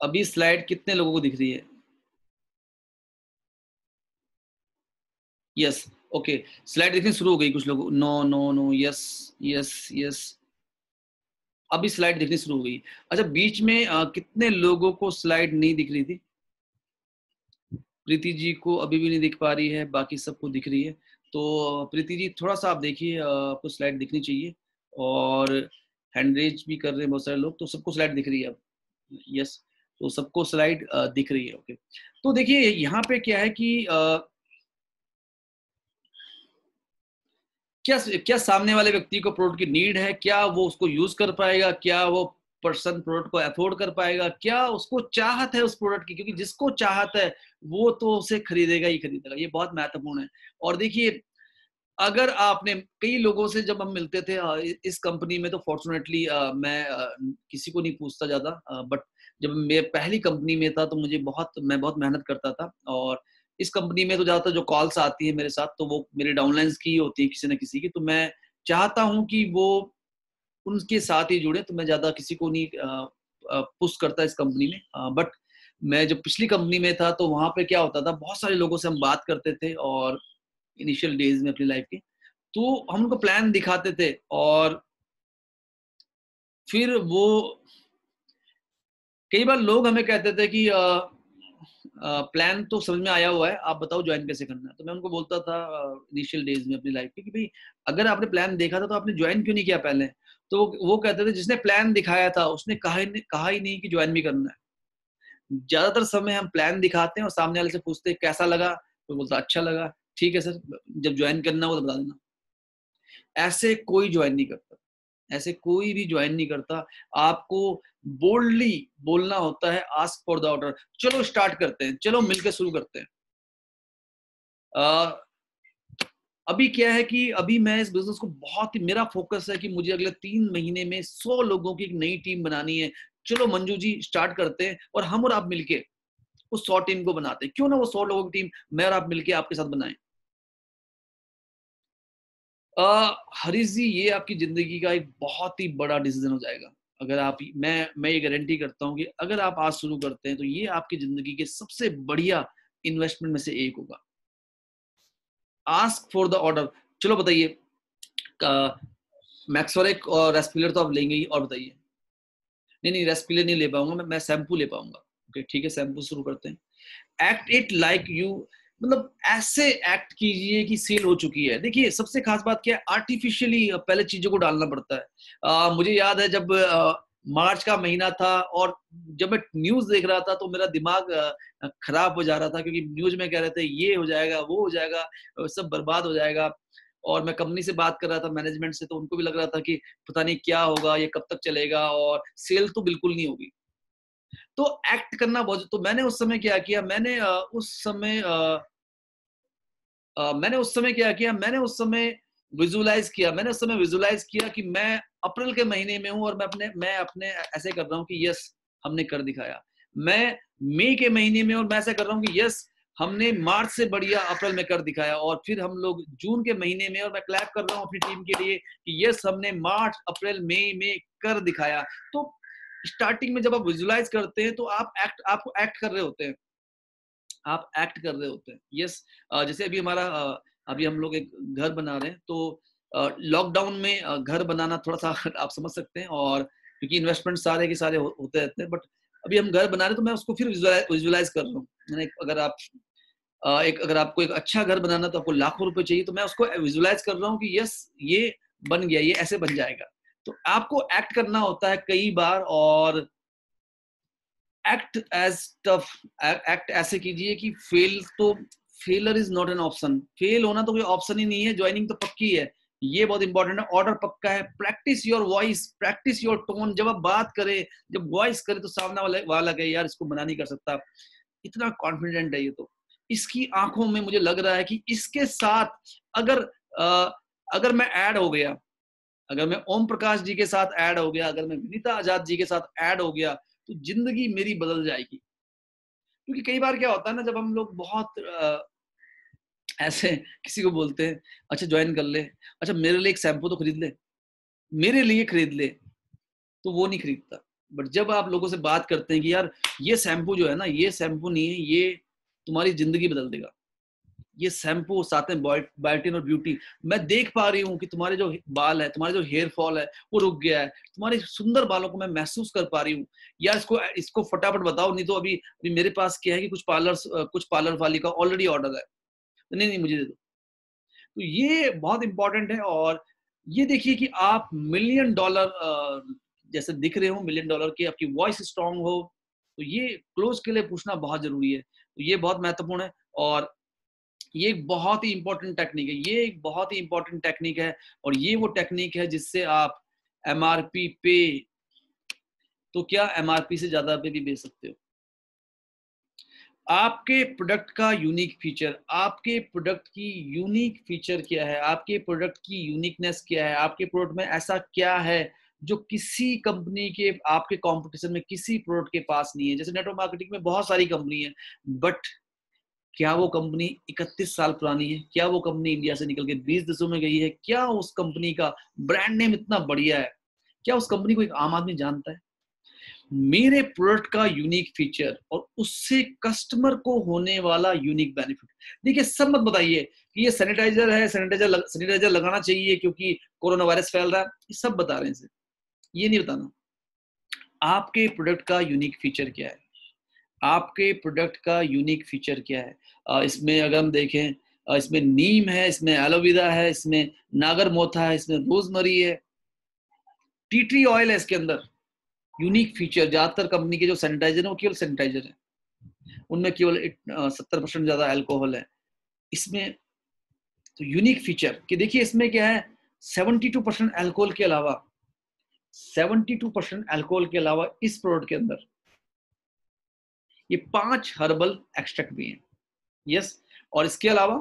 अभी स्लाइड कितने लोगों को दिख रही है? Yes, okay. स्लाइड दिखनी शुरू हो गई कुछ लोगों, no no no, yes yes yes. अभी स्लाइड दिखनी शुरू हो गई। अच्छा, बीच में कितने लोगों को स्लाइड नहीं दिख रही थी? प्रीति जी को अभी भी नहीं दिख पा रही है, बाकी सबको दिख रही है। तो प्रीति जी थोड़ा सा आप देखिए, आपको स्लाइड दिखनी चाहिए। और हैंड रेज भी कर रहे हैं बहुत सारे लोग, तो सबको स्लाइड दिख रही है अब? यस, तो सबको स्लाइड दिख रही है, ओके। तो देखिए यहाँ पे क्या है कि क्या क्या सामने वाले व्यक्ति को प्रोडक्ट की नीड है, क्या वो उसको यूज कर पाएगा, क्या वो पर्सन प्रोडक्ट को अफोर्ड कर पाएगा, क्या उसको चाहत है उस प्रोडक्ट की, क्योंकि जिसको चाहत है वो तो उसे खरीदेगा ही खरीदेगा, ये बहुत महत्वपूर्ण है। और देखिए, अगर आपने कई लोगों से जब हम मिलते थे इस कंपनी में, तो फॉर्चुनेटली मैं किसी को नहीं पूछता ज्यादा, बट जब मैं पहली कंपनी में था तो मैं बहुत मेहनत करता था। और इस कंपनी में तो ज्यादातर जो कॉल्स आती है मेरे साथ, तो वो मेरे डाउनलाइंस की होती है किसी न किसी की, तो मैं चाहता हूँ कि वो उनके साथ ही जुड़े, तो मैं ज्यादा किसी को नहीं पुश करता इस कंपनी में। बट मैं जब पिछली कंपनी में था तो वहां पे क्या होता था, बहुत सारे लोगों से हम बात करते थे, और इनिशियल डेज में अपनी लाइफ के, तो हम उनको प्लान दिखाते थे, और फिर वो कई बार लोग हमें कहते थे कि प्लान तो समझ में आया हुआ है, आप बताओ ज्वाइन कैसे करना है। तो मैं उनको बोलता था इनिशियल डेज में अपनी लाइफ के कि भाई, अगर आपने प्लान देखा था तो आपने ज्वाइन क्यों नहीं किया पहले? तो वो कहते थे, जिसने प्लान दिखाया था उसने कहा ही नहीं कि ज्वाइन भी करना है। ज्यादातर समय हम प्लान दिखाते हैं और सामने वाले से पूछते हैं कैसा लगा, तो बोलता अच्छा लगा, ठीक है सर, जब ज्वाइन करना हो तो बता देना। ऐसे कोई ज्वाइन नहीं करता, ऐसे कोई भी ज्वाइन नहीं करता। आपको बोल्डली बोलना होता है, आस्क फॉर द ऑर्डर, चलो स्टार्ट करते हैं, चलो मिलकर शुरू करते हैं। अभी क्या है कि अभी मैं इस बिजनेस को बहुत ही, मेरा फोकस है कि मुझे अगले 3 महीने में 100 लोगों की एक नई टीम बनानी है। चलो मंजू जी स्टार्ट करते हैं, और हम और आप मिलके उस 100 टीम को बनाते हैं। क्यों ना वो 100 लोगों की टीम मैं और आप मिलके आपके साथ बनाएं। हरीश जी, ये आपकी जिंदगी का एक बहुत ही बड़ा डिसीजन हो जाएगा। अगर आप, मैं ये गारंटी करता हूँ कि अगर आप आज शुरू करते हैं तो ये आपकी जिंदगी के सबसे बढ़िया इन्वेस्टमेंट में से एक होगा। Ask for the order. चलो बताइए, मैक्सोरेक और रेस्पिलर तो आप लेंगे ही, और बताइए। नहीं नहीं, रेस्पिलर नहीं ले पाऊंगा, मैं शैम्पू ले पाऊंगा। ओके ठीक है, शैम्पू शुरू करते हैं। एक्ट इट लाइक यू, मतलब ऐसे एक्ट कीजिए कि सेल हो चुकी है। देखिए सबसे खास बात क्या है, आर्टिफिशियली पहले चीजों को डालना पड़ता है। मुझे याद है जब मार्च का महीना था, और जब मैं न्यूज देख रहा था तो मेरा दिमाग खराब हो जा रहा था, क्योंकि न्यूज में कह रहे थे ये हो जाएगा, वो हो जाएगा, सब बर्बाद हो जाएगा। और मैं कंपनी से बात कर रहा था, मैनेजमेंट से, तो उनको भी लग रहा था कि पता नहीं क्या होगा, ये कब तक चलेगा, और सेल तो बिल्कुल नहीं होगी। तो एक्ट करना बहुत, तो मैंने उस समय क्या किया, मैंने उस समय क्या किया, मैंने उस समय विजुलाइज किया कि मैं अप्रैल के महीने में हूं, और मैं अपने ऐसे कर रहा हूं कि यस हमने कर दिखाया। मैं मई के महीने में, और मैं ऐसा कर रहा हूं कि यस हमने मार्च से बढ़िया अप्रैल में कर दिखाया। और फिर हम लोग जून के महीने में, और मैं क्लैप कर रहा हूं अपनी टीम के लिए कि यस हमने मार्च अप्रैल मई में कर दिखाया। तो स्टार्टिंग में जब आप विजुलाइज करते हैं तो आपको एक्ट कर रहे होते हैं, आप एक्ट कर रहे होते हैं। यस, जैसे अभी हम लोग एक घर बना रहे हैं, तो लॉकडाउन में घर बनाना थोड़ा सा आप समझ सकते हैं, और क्योंकि इन्वेस्टमेंट सारे के सारे होते रहते हैं, बट अभी हम घर बना रहे हैं तो मैं उसको फिर विजुलाइज कर रहा हूँ। मैंने अगर आपको एक अच्छा घर बनाना तो आपको लाखों रुपए चाहिए, तो मैं उसको विजुलाइज कर रहा हूँ कि यस ये बन गया, ये ऐसे बन जाएगा। तो आपको एक्ट करना होता है कई बार, और एक्ट एज टफ, एक्ट ऐसे कीजिए कि failure is not an option, fail होना तो कोई ऑप्शन ही नहीं है, ज्वाइनिंग तो पक्की है। ये बहुत इंपॉर्टेंट है, ऑर्डर पक्का है। Practice your voice, practice your tone, जब आप बात करें, जब वॉइस करे, तो सामने वाला कहे यार इसको मना नहीं कर सकता, इतना कॉन्फिडेंट है ये, तो इसकी आंखों में मुझे लग रहा है कि इसके साथ अगर अ, अगर मैं ऐड हो गया, अगर मैं ओम प्रकाश जी के साथ ऐड हो गया, अगर मैं विनीता आजाद जी के साथ ऐड हो गया, तो जिंदगी मेरी बदल जाएगी। क्योंकि कई बार क्या होता है ना, जब हम लोग बहुत ऐसे किसी को बोलते हैं अच्छा ज्वाइन कर ले, अच्छा मेरे लिए एक शैम्पू तो खरीद ले, मेरे लिए खरीद ले, तो वो नहीं खरीदता। बट जब आप लोगों से बात करते हैं कि यार ये शैम्पू जो है ना, ये शैम्पू नहीं है, ये तुम्हारी जिंदगी बदल देगा, ये शैम्पू साथ में बायोटिन और ब्यूटी, मैं देख पा रही हूँ कि तुम्हारे जो बाल है, तुम्हारे जो हेयर फॉल है वो रुक गया है, तुम्हारे सुंदर बालों को मैं महसूस कर पा रही हूँ, यार इसको इसको फटाफट बताओ, नहीं तो अभी मेरे पास क्या है कि कुछ पार्लर वाली का ऑलरेडी ऑर्डर है, नहीं नहीं मुझे दे दो। तो ये बहुत इंपॉर्टेंट है। और ये देखिए कि आप मिलियन डॉलर जैसे दिख रहे हो, मिलियन डॉलर की आपकी वॉइस स्ट्रांग हो, तो ये क्लोज के लिए पूछना बहुत जरूरी है। तो ये बहुत महत्वपूर्ण है। और ये एक बहुत ही इंपॉर्टेंट टेक्निक है, ये एक बहुत ही इंपॉर्टेंट टेक्निक है। और ये वो टेक्निक है जिससे आप एमआरपी पे, तो क्या एमआरपी से ज्यादा पे भी बेच सकते हो। आपके प्रोडक्ट का यूनिक फीचर, आपके प्रोडक्ट की यूनिक फीचर क्या है, आपके प्रोडक्ट की यूनिकनेस क्या है, आपके प्रोडक्ट में ऐसा क्या है जो किसी कंपनी के, आपके कंपटीशन में किसी प्रोडक्ट के पास नहीं है। जैसे नेटवर्क मार्केटिंग में बहुत सारी कंपनी है, बट क्या वो कंपनी 31 साल पुरानी है? क्या वो कंपनी इंडिया से निकल के 20 देशों में गई है? क्या उस कंपनी का ब्रांड नेम इतना बढ़िया है? क्या उस कंपनी को एक आम आदमी जानता है? मेरे प्रोडक्ट का यूनिक फीचर और उससे कस्टमर को होने वाला यूनिक बेनिफिट। देखिए, सब मत बताइए कि ये सैनिटाइजर है, सैनिटाइजर लगाना चाहिए क्योंकि कोरोना वायरस फैल रहा है, ये सब बता रहे हैं सिर्फ, ये नहीं बताना आपके प्रोडक्ट का यूनिक फीचर क्या है। आपके प्रोडक्ट का यूनिक फीचर क्या है? इसमें अगर हम देखें, इसमें नीम है, इसमें एलोवेरा है, इसमें नागर मोथा है, इसमें रोजमरी है, टी ट्री ऑयल है इसके अंदर। यूनिक फीचर, ज्यादातर कंपनी के जो सैनिटाइजर है वो केवल सैनिटाइजर है, उनमें केवल 70% ज्यादा अल्कोहल है इसमें। तो यूनिक फीचर कि देखिए इसमें क्या है, 72% अल्कोहल के अलावा, 72% अल्कोहल के अलावा इस प्रोडक्ट के अंदर ये 5 हर्बल एक्सट्रैक्ट भी हैं। यस। और इसके अलावा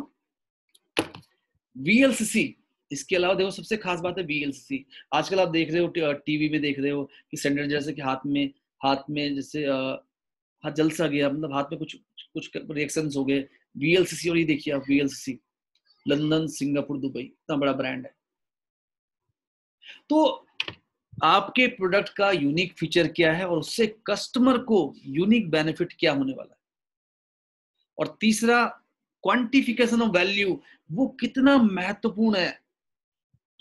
वीएलसीसी, इसके अलावा देखो सबसे खास बात है वीएलसीसी। आजकल आप देख रहे हो, टीवी में देख रहे हो कि सैनिटाइजर जैसे कि हाथ में जैसे हाथ जल सा गया, मतलब हाथ में कुछ कुछ रिएक्शंस हो गए, वीएलसीसी। और ये देखिए आप, वीएलसीसी लंदन, सिंगापुर, दुबई, इतना बड़ा ब्रांड है। तो आपके प्रोडक्ट का यूनिक फीचर क्या है और उससे कस्टमर को यूनिक बेनिफिट क्या होने वाला है। और तीसरा, क्वांटिफिकेशन ऑफ वैल्यू, वो कितना महत्वपूर्ण है,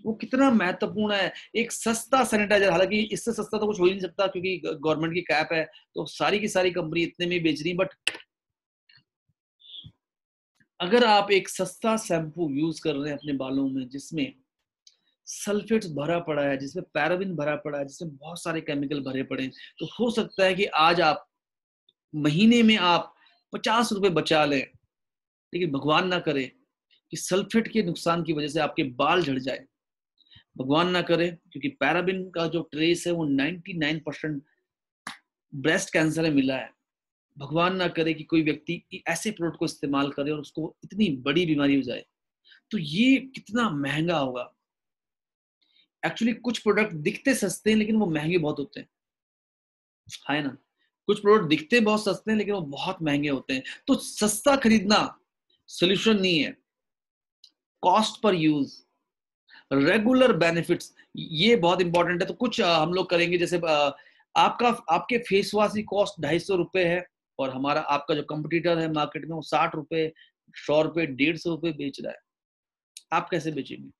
वो कितना महत्वपूर्ण है। एक सस्ता सैनिटाइजर, हालांकि इससे सस्ता तो कुछ हो ही नहीं सकता क्योंकि गवर्नमेंट की कैप है, तो सारी की सारी कंपनी इतने में बेच रही, बट अगर आप एक सस्ता शैम्पू यूज कर रहे हैं अपने बालों में जिसमें सल्फेट्स भरा पड़ा है, जिसमें पैराबिन भरा पड़ा है, जिसमें बहुत सारे केमिकल भरे पड़े हैं, तो हो सकता है कि आज आप महीने में आप 50 रुपए बचा लें, लेकिन भगवान ना करे कि सल्फेट के नुकसान की वजह से आपके बाल झड़ जाए। भगवान ना करे, क्योंकि पैराबिन का जो ट्रेस है वो 99% ब्रेस्ट कैंसर में मिला है। भगवान ना करे कि कोई व्यक्ति ऐसे प्रोडक्ट को इस्तेमाल करे और उसको इतनी बड़ी बीमारी हो जाए, तो ये कितना महंगा होगा। एक्चुअली कुछ प्रोडक्ट दिखते सस्ते हैं लेकिन वो महंगे बहुत होते हैं, है ना। कुछ प्रोडक्ट दिखते बहुत सस्ते हैं लेकिन वो बहुत महंगे होते हैं। तो सस्ता खरीदना सोल्यूशन नहीं है। Cost per use, regular benefits, ये बहुत इंपॉर्टेंट है। तो कुछ हम लोग करेंगे, जैसे आपके फेस वॉश की कॉस्ट 250 रुपए है और हमारा आपका जो कंपटीटर है मार्केट में वो 60 रुपए, 100 रुपए, 150 रुपए बेच रहा है। आप कैसे बेचेंगे?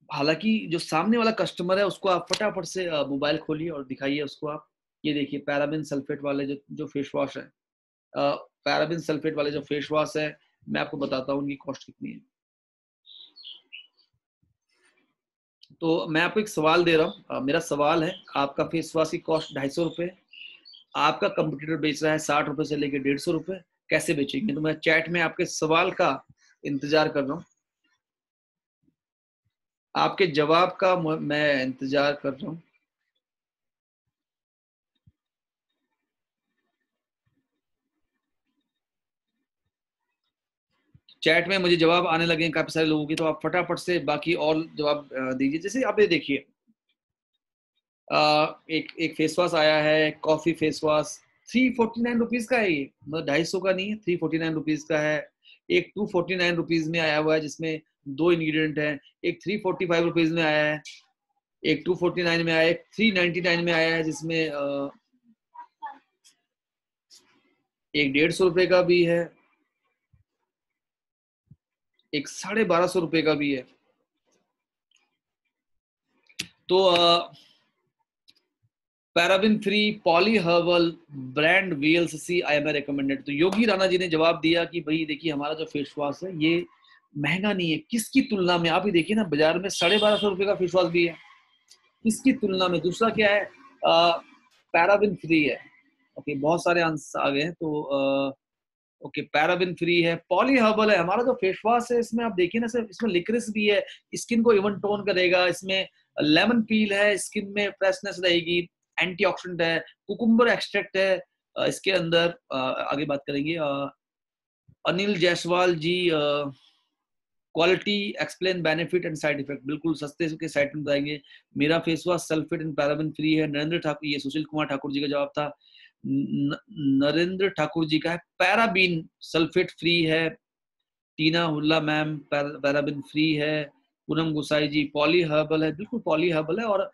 हालांकि जो सामने वाला कस्टमर है उसको आप फटाफट से मोबाइल खोलिए और दिखाइए उसको आप, ये देखिए पैराबिन सल्फेट वाले जो फेस वॉश है, पैराबिन सल्फेट वाले जो फेस वॉश है, मैं आपको बताता हूँ उनकी कॉस्ट कितनी है। तो मैं आपको एक सवाल दे रहा हूँ, मेरा सवाल है, आपका फेस वॉश की कॉस्ट 250 रुपए, आपका कंपटीटर बेच रहा है 60 रुपए से लेके 150 रुपए, कैसे बेचेंगे? तो मैं चैट में आपके सवाल का इंतजार कर रहा हूँ, आपके जवाब का मैं इंतजार कर रहा हूँ। चैट में मुझे जवाब आने लगे हैं काफी सारे लोगों की, तो आप फटाफट से बाकी और जवाब दीजिए। जैसे आप ये देखिए, एक एक फेस वॉश आया है, कॉफी फेस वॉश, 349 रुपीज का है ये, मतलब 250 का नहीं है, 349 रुपीज का है। एक 249 रुपीज में आया हुआ है जिसमें 2 इंग्रेडिएंट है। एक 345 रुपीज में आया है, एक 249 में आया, एक 399 में आया है, जिसमें एक 150 रुपए का भी है, एक 1250 रुपए का भी है। तो paraben free poly herbal brand VLCC I am recommended. तो योगी राणा जी ने जवाब दिया कि भाई देखिए हमारा जो फेस वॉश है ये महंगा नहीं है, किसकी तुलना में। आप ही देखिए ना, बाजार में 1250 रुपए का फेस वॉश भी है, किसकी तुलना में। दूसरा क्या है, पैराबिन फ्री है। ओके, बहुत सारे आंसर आ गए हैं। तो ओके, पैराबिन फ्री है, पॉली हर्बल है। हमारा जो फेस वॉश है इसमें आप देखिए ना सर, इसमें लिक्रिस भी है, स्किन को इवन टोन करेगा। इसमें लेमन पील है, स्किन में फ्रेशनेस रहेगी, एंटीऑक्सीडेंट है, कुकुम्बर एक्सट्रैक्ट है इसके अंदर। आगे बात करेंगे। Anil Jaiswal ji, quality explain benefit and side effect, बिल्कुल सस्ते के साइड में बताएंगे। मेरा face wash sulphate and paraben free है। नरेंद्र ठाकुर, ये सुशील कुमार ठाकुर जी का जवाब था। नरेंद्र ठाकुर जी का है पैराबीन सल्फेट फ्री है। टीना हुल्ला मैम पैराबिन फ्री है। पूनम गुसाई जी पॉली हर्बल है, बिल्कुल पॉली हर्बल है। और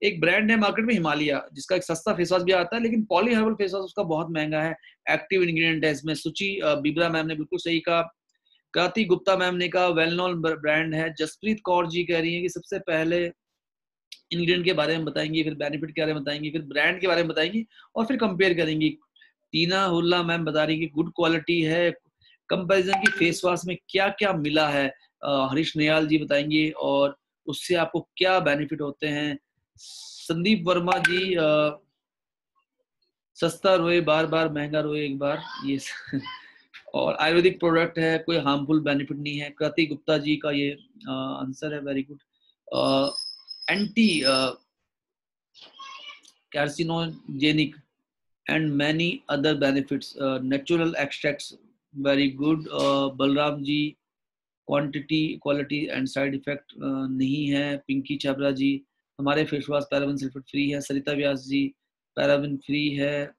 एक ब्रांड है मार्केट में हिमालय, जिसका एक सस्ता फेस वॉश भी आता है, लेकिन पॉली हर्बल फेस वॉश उसका बहुत महंगा है। एक्टिव इंग्रेडिएंट है इसमें। सुची बिब्रा मैम ने बिल्कुल सही कहा। कृति गुप्ता मैम ने कहा वेल नोन ब्रांड है। जसप्रीत कौर जी कह रही है कि सबसे पहले इंग्रेडिएंट के बारे में बताएंगी, फिर बेनिफिट के बारे में बताएंगी, फिर ब्रांड के बारे में बताएंगी, और फिर कंपेयर करेंगी। टीना हुल्ला मैम बता रही है कि गुड क्वालिटी है। कंपैरिजन की फेस वॉश में क्या क्या मिला है, हरीश नयाल जी बताएंगे, और उससे आपको क्या बेनिफिट होते हैं। संदीप वर्मा जी, सस्ता रोए बार बार, महंगा रोए एक बार, ये और आयुर्वेदिक प्रोडक्ट है, कोई हार्मफुल बेनिफिट नहीं है। कृति गुप्ता जी का ये आंसर है, very good. Anti carcinogenic and many other benefits, natural extracts, very good। Balram ji quantity quality and side effect नहीं है। पिंकी छाबरा जी हमारे face wash paraben sulphate free है। सरिता व्यास जी पैराबिन फ्री है,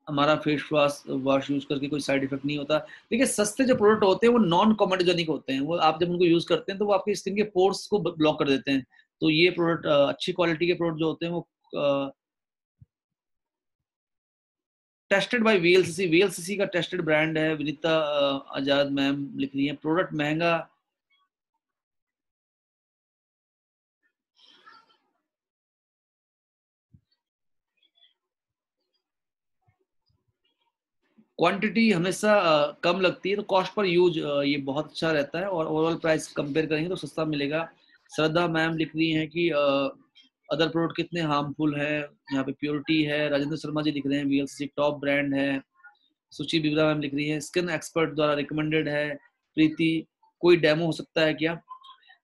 हमारा फेस वॉश यूज करके कोई साइड इफेक्ट नहीं होता। देखिए सस्ते जो प्रोडक्ट होते हैं वो नॉन कॉमेडोजेनिक होते हैं, वो आप जब उनको यूज करते हैं तो वो आपकी स्किन के पोर्स को ब्लॉक कर देते हैं। तो ये प्रोडक्ट अच्छी क्वालिटी के प्रोडक्ट जो होते हैं वो टेस्टेड बाय वीएलसीसी, वीएलसीसी का टेस्टेड ब्रांड है। विनीता आजाद मैम लिख रही है प्रोडक्ट महंगा। क्वांटिटी हमेशा कम लगती है, तो कॉस्ट पर यूज ये बहुत अच्छा रहता है, और ओवरऑल प्राइस कंपेयर करेंगे तो सस्ता मिलेगा। श्रद्धा मैम लिख रही हैं कि अदर प्रोडक्ट कितने हार्मफुल है, यहाँ पे प्योरिटी है। राजेंद्र शर्मा जी लिख रहे हैं वीएलसीसी टॉप ब्रांड है। सुची बिब्रा मैम लिख रही है स्किन एक्सपर्ट द्वारा रिकमेंडेड है। प्रीति कोई डेमो हो सकता है क्या?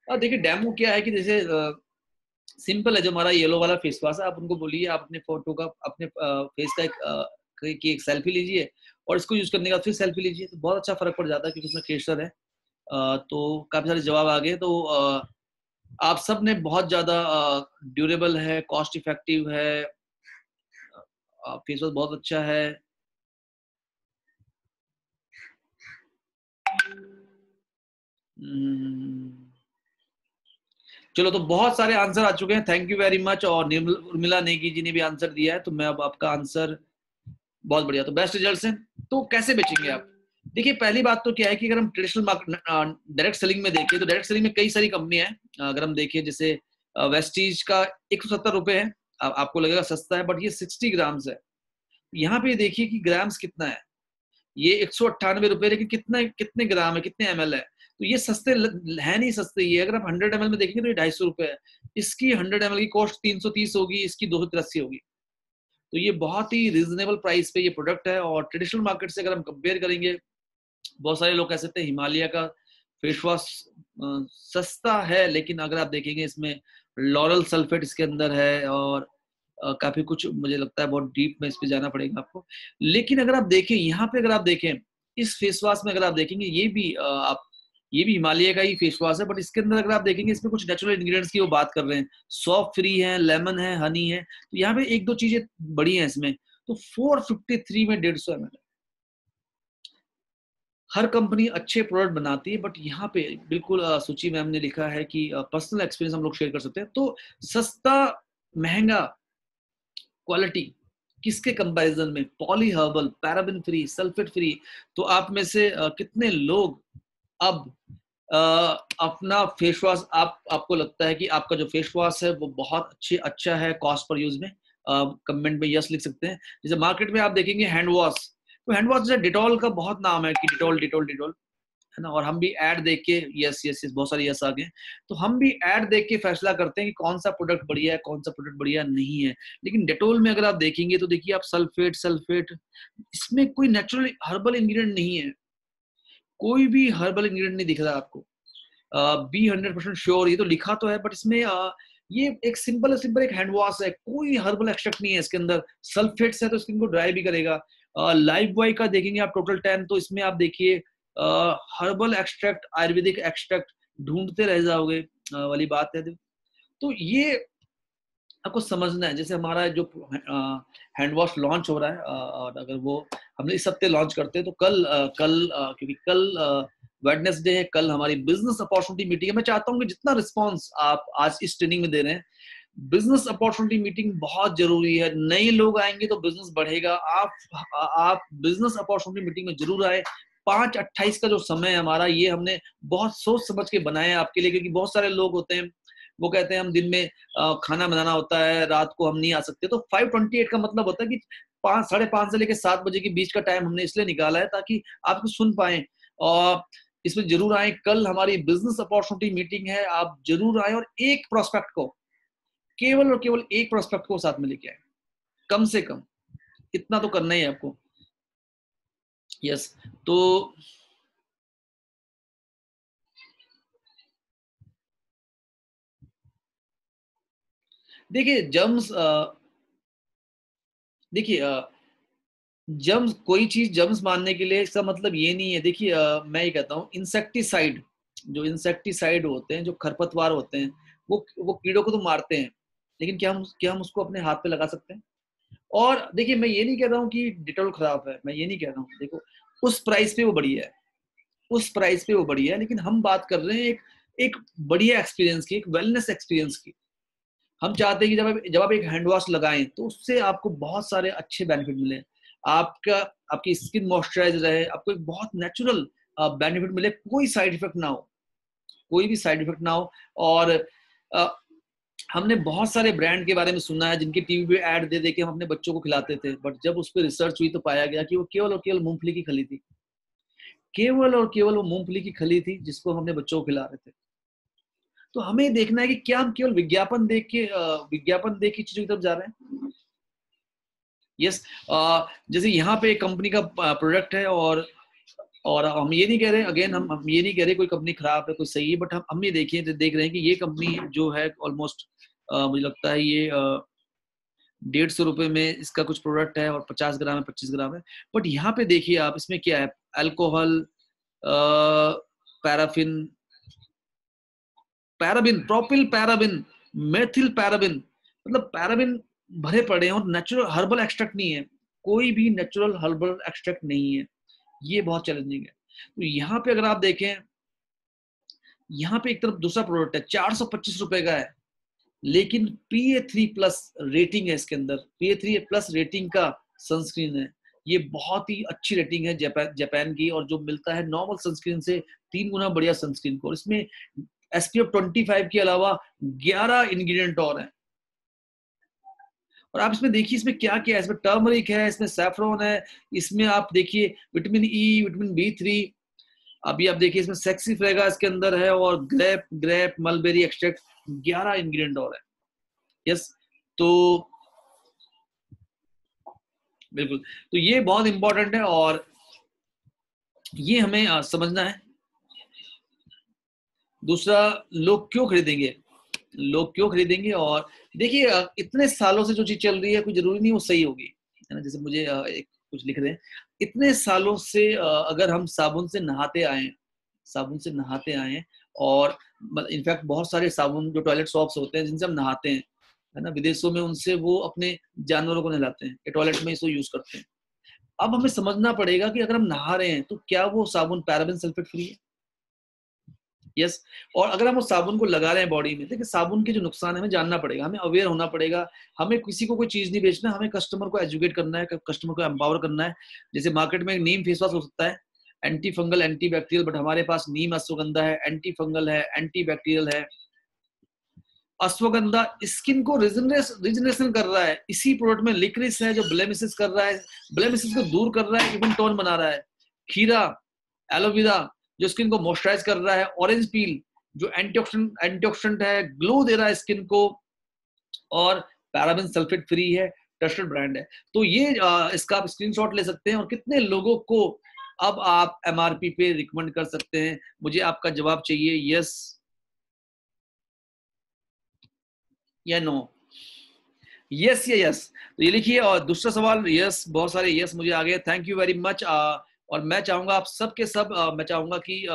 देखिए डेमो क्या है कि जैसे सिंपल है, जो हमारा येलो वाला फेस वॉश है, आप उनको बोलिए आप अपने फोटो का, अपने फेस का एक सेल्फी लीजिए, और इसको यूज करने के बाद फिर सेल्फी लीजिए, तो बहुत अच्छा फर्क पड़ जाता है, क्योंकि उसमें केसर है। तो काफी सारे जवाब आ गए। तो आप सब ने बहुत ज्यादा ड्यूरेबल है, कॉस्ट इफेक्टिव है, फेस वॉश बहुत अच्छा है। चलो, तो बहुत सारे आंसर आ चुके हैं, थैंक यू वेरी मच। और उर्मिला नेगी जी ने भी आंसर दिया है, तो मैं अब आपका आंसर बहुत बढ़िया, तो बेस्ट रिजल्ट हैं। तो कैसे बेचेंगे आप? देखिए पहली बात तो क्या है कि अगर हम ट्रेडिशनल मार्केट डायरेक्ट सेलिंग में देखें, तो डायरेक्ट सेलिंग में कई सारी कंपनियां हैं। अगर हम देखें जैसे वेस्टीज का 170 रुपए है, आपको लगेगा सस्ता है, बट ये 60 ग्राम्स है। यहाँ पे देखिए कि ग्राम्स कितना है, ये 198 रुपए, लेकिन कितना कितने ग्राम है, कितने एमएल है। तो ये सस्ते है नहीं, सस्ते ये। अगर आप 100 ml में देखेंगे तो ये 250 रुपए है। इसकी 100 ml की कॉस्ट 330 होगी, इसकी 283 होगी। तो ये बहुत ही रीजनेबल प्राइस पे ये प्रोडक्ट है। और ट्रेडिशनल मार्केट से अगर हम कंपेयर करेंगे, बहुत सारे लोग कह सकते हैं हिमालय का फेस वॉश सस्ता है, लेकिन अगर आप देखेंगे इसमें लॉरल सल्फेट इसके अंदर है, और काफी कुछ मुझे लगता है बहुत डीप में इस पे जाना पड़ेगा आपको। लेकिन अगर आप देखें यहाँ पे, अगर आप देखें इस फेस वॉश में, अगर आप देखेंगे ये भी आप, ये भी हिमालय का ही फेस वॉश है, बट इसके अंदर अगर आप देखेंगे इसमें कुछ नेचुरल इंग्रेडिएंट्स की वो बात कर रहे हैं। सॉफ्ट फ्री है, लेमन है, हनी है। तो यहाँ पे एक दो चीजें बड़ी हैं इसमें। तो 453 में 150 ml है। हर कंपनी अच्छे प्रोडक्ट बनाती है, बट यहाँ पे बिल्कुल सूची मैम ने लिखा है कि पर्सनल एक्सपीरियंस हम लोग शेयर कर सकते हैं। तो सस्ता, महंगा, क्वालिटी, किसके कंपैरिजन में? Poly herbal, paraben free, sulphate free. तो आप में से कितने लोग अब अपना फेस वॉश, आपको लगता है कि आपका जो फेस वॉश है वो बहुत अच्छा है कॉस्ट पर यूज में? कमेंट में यस लिख सकते हैं। जैसे मार्केट में आप देखेंगे हैंड वॉश, तो हैंड वॉश जैसे डिटॉल का बहुत नाम है कि डिटॉल डिटॉल डिटॉल, है ना, और हम भी ऐड देख के यस यस यस, बहुत सारे यस आ गए, तो हम भी ऐड देख के फैसला करते हैं कि कौन सा प्रोडक्ट बढ़िया है, कौन सा प्रोडक्ट बढ़िया नहीं है। लेकिन डेटोल में अगर आप देखेंगे तो देखिए आप, सल्फेट सल्फेट, इसमें कोई नेचुरल हर्बल इंग्रेडिएंट नहीं है, कोई भी हर्बल इंग्रेडिएंट नहीं दिख रहा है आपको। बी 100% श्योर, ये तो लिखा तो है, बट इसमें ये एक सिंपल सिंपल एक हैंड वॉश है, कोई हर्बल एक्सट्रैक्ट नहीं है इसके अंदर। सल्फेट्स है तो स्किन को ड्राई भी करेगा। लाइफ बॉय का देखेंगे आप टोटल 10, तो इसमें आप देखिए हर्बल एक्सट्रैक्ट, आयुर्वेदिक एक्सट्रैक्ट ढूंढते रह जाओगे वाली बात है। तो ये आपको समझना है। जैसे हमारा जो हैंड वॉश लॉन्च हो रहा है, और अगर वो हमने इस हफ्ते लॉन्च करते हैं तो क्योंकि कल वेडनेसडे है, कल हमारी बिजनेस अपॉर्चुनिटी मीटिंग है। मैं चाहता हूँ कि जितना रिस्पॉन्स आप आज इस ट्रेनिंग में दे रहे हैं, बिजनेस अपॉर्चुनिटी मीटिंग बहुत जरूरी है। नए लोग आएंगे तो बिजनेस बढ़ेगा। आप बिजनेस अपॉर्चुनिटी मीटिंग में जरूर आए। 5-28 का जो समय है हमारा, ये हमने बहुत सोच समझ के बनाया है आपके लिए, क्योंकि बहुत सारे लोग होते हैं वो कहते हैं हम दिन में खाना बनाना होता है, रात को हम नहीं आ सकते। तो 5:28 का मतलब होता है कि 5, 5:30 से लेकर 7 बजे के बीच का टाइम हमने इसलिए निकाला है ताकि आपको सुन पाए, और इसमें जरूर आए। कल हमारी बिजनेस अपॉर्चुनिटी मीटिंग है, आप जरूर आए, और एक प्रोस्पेक्ट को, केवल और केवल एक प्रोस्पेक्ट को साथ में लेके आए, कम से कम इतना तो करना ही है आपको। यस, तो देखिए जर्म्स, देखिए जर्म्स, कोई चीज जर्म्स मानने के लिए इसका मतलब ये नहीं है। देखिए मैं ये कहता हूँ, इंसेक्टिसाइड, जो इंसेक्टिसाइड होते हैं, जो खरपतवार होते हैं, वो कीड़ों को तो मारते हैं, लेकिन क्या हम उसको अपने हाथ पे लगा सकते हैं? और देखिए मैं ये नहीं कह रहा हूँ कि डिटॉल खराब है, मैं ये नहीं कह रहा हूँ। देखो उस प्राइस पे वो बढ़िया है, उस प्राइस पे वो बढ़िया है, लेकिन हम बात कर रहे हैं एक एक बढ़िया एक्सपीरियंस की, एक वेलनेस एक्सपीरियंस की। हम चाहते हैं कि जब आप एक हैंड वॉश लगाएं तो उससे आपको बहुत सारे अच्छे बेनिफिट मिले। आपका आपकी स्किन मॉइस्चराइज रहे, आपको एक बहुत नेचुरल बेनिफिट मिले, कोई साइड इफेक्ट ना हो, कोई भी साइड इफेक्ट ना हो। और अ, हमने बहुत सारे ब्रांड के बारे में सुना है जिनकी टीवी पे ऐड दे दे के हम अपने बच्चों को खिलाते थे, बट जब उस पर रिसर्च हुई तो पाया गया कि वो केवल और केवल मूंगफली की खली थी, केवल और केवल वो मूंगफली की खली थी जिसको हमने बच्चों को खिला रहे थे। तो हमें देखना है कि क्या हम केवल विज्ञापन देख के चीजों की तरफ जा रहे हैं। यस, जैसे यहाँ पे एक कंपनी का प्रोडक्ट है, और हम ये नहीं कह रहे, अगेन हम ये नहीं कह रहे कोई कंपनी खराब है कोई सही है, बट हम ये देख रहे हैं कि ये कंपनी जो है ऑलमोस्ट, मुझे लगता है ये 150 रुपए में इसका कुछ प्रोडक्ट है, और 50 ग्राम है, 25 ग्राम है। बट यहाँ पे देखिए आप, इसमें क्या है, alcohol, paraffin, paraben, propyl paraben, methyl paraben, मतलब पैराबिन भरे पड़े हैं, और नेचुरल हर्बल एक्सट्रैक्ट नहीं है, कोई भी नेचुरल हर्बल एक्सट्रैक्ट नहीं है। ये बहुत चैलेंजिंग है। तो यहाँ पे अगर आप देखें, यहाँ पे एक तरफ दूसरा प्रोडक्ट है 425 रुपए का है, लेकिन PA3+ रेटिंग है इसके अंदर, PA3+ रेटिंग का सनस्क्रीन है। ये बहुत ही अच्छी रेटिंग है जापान की, और जो मिलता है नॉर्मल सनस्क्रीन से 3 गुना बढ़िया सनस्क्रीन को। इसमें SPF 25 के अलावा 11 इंग्रेडिएंट और हैं। और आप इसमें देखिए इसमें क्या क्या है, इसमें टर्मरिक है, इसमें सैफरॉन है, इसमें आप देखिए विटामिन ई, विटामिन B3, अभी आप देखिए इसमें सेक्सी फ्रेगा के अंदर है, और ग्रेप मलबेरी एक्सट्रैक्ट, 11 इंग्रेडिएंट और है। यस, तो बिल्कुल, तो ये बहुत इंपॉर्टेंट है, और ये हमें समझना है। दूसरा, लोग क्यों खरीदेंगे, लोग क्यों खरीदेंगे? और देखिए इतने सालों से जो चीज चल रही है, कोई जरूरी नहीं वो सही होगी, है ना। जैसे मुझे एक कुछ लिख रहे हैं, इतने सालों से अगर हम साबुन से नहाते आए, और इनफैक्ट बहुत सारे साबुन जो टॉयलेट सॉप्स होते हैं जिनसे हम नहाते हैं, है ना, विदेशों में उनसे वो अपने जानवरों को नहलाते हैं, ये टॉयलेट में इसको यूज करते हैं। अब हमें समझना पड़ेगा कि अगर हम नहा रहे हैं तो क्या वो साबुन पैराबेन सल्फेट फ्री है? यस। और अगर हम उस साबुन को लगा रहे हैं बॉडी में, देखिए साबुन के जो नुकसान है हमें जानना पड़ेगा, हमें अवेयर होना पड़ेगा। हमें किसी को कोई चीज नहीं बेचना, हमें कस्टमर को एजुकेट करना है, कस्टमर को एम्पावर करना है। जैसे मार्केट में एक नीम फेस वॉश हो सकता है, anti fungal anti bacterial, but हमारे पास नीम अश्वगंधा है, एंटी फंगल है, एंटी बैक्टीरियल है। अश्वगंधा स्किन को रिजनरेशन कर रहा है, इसी प्रोडक्ट में लिक्रिस है जो ब्लेमिसेस कर रहा है, ब्लेमिसेस को दूर कर रहा है, इवन टोन बना रहा है। खीरा, एलोवेरा जो स्किन को मॉइस्चराइज कर रहा है, ऑरेंज पील जो एंटीऑक्सीडेंट है, ग्लो दे रहा है स्किन को, और पैराबेन सल्फेट फ्री है, ट्रस्टेड ब्रांड है। तो ये इसका आप स्क्रीनशॉट ले सकते हैं और कितने लोगों को अब आप एमआरपी पे रिकमेंड कर सकते हैं। मुझे आपका जवाब चाहिए, यस या नो। यस या यस, तो ये लिखिए। और दूसरा सवाल, यस, बहुत सारे यस मुझे आ गए, थैंक यू वेरी मच। और मैं चाहूंगा आप सबके सब मैं चाहूंगा कि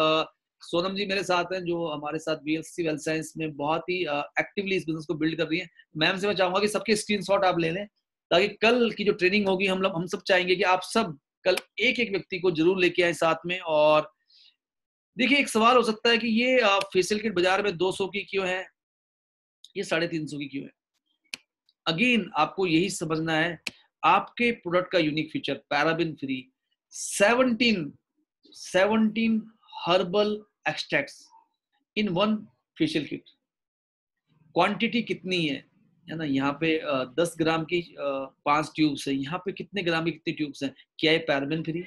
सोनम जी मेरे साथ हैं जो हमारे साथ बीएससी वेल्थ साइंस में बहुत ही एक्टिवली इस बिजनेस को बिल्ड कर रही हैं। मैम से मैं चाहूंगा कि सबके स्क्रीनशॉट आप ले लें, ताकि कल की जो ट्रेनिंग होगी हम सब चाहेंगे कि आप सब कल एक एक व्यक्ति को जरूर लेके आए साथ में। और देखिए एक सवाल हो सकता है कि ये फेशियल किट बाजार में 200 की क्यों है, ये 350 की क्यों है? अगेन आपको यही समझना है, आपके प्रोडक्ट का unique feature paraben free, 17 herbal extracts in one facial kit. Quantity कितनी है ना? यहाँ पे 10 ग्राम की 5 ट्यूब्स है, यहाँ पे कितने ग्राम की कितनी ट्यूब्स हैं? क्या ये पैराबिन फ्री?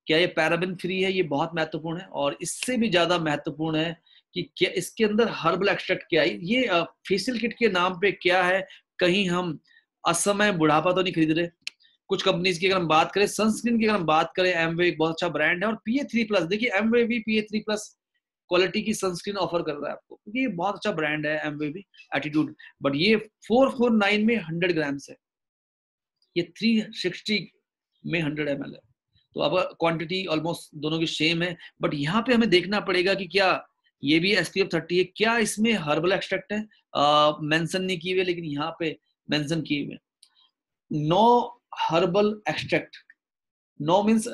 क्या ये पैराबिन फ्री है? ये बहुत महत्वपूर्ण है। और इससे भी ज्यादा महत्वपूर्ण है कि क्या इसके अंदर हर्बल एक्सट्रैक्ट क्या है। ये फेशियल किट के नाम पे क्या है, कहीं हम असमय बुढ़ापा तो नहीं खरीद रहे? कुछ कंपनीज की अगर हम बात करें, सनस्क्रीन की अगर हम बात करें, एमवे एक बहुत अच्छा ब्रांड है, और PA3+, देखिए एमवे भी PA3+ क्वालिटी की सनस्क्रीन ऑफर कर रहा है आपको, क्योंकि ये बहुत अच्छा ब्रांड है एमवे भी, एटीट्यूड। बट ये 449 में 100 ग्राम है, ये 360 में 100 ml है। तो अब क्वांटिटी ऑलमोस्ट दोनों की सेम है, बट यहाँ पे हमें देखना पड़ेगा कि क्या ये भी SPF 30 है, क्या इसमें हर्बल एक्सट्रैक्ट है? मेंशन नहीं किए हुए, लेकिन यहाँ पे मेंशन किए हुए। No herbal extract, no means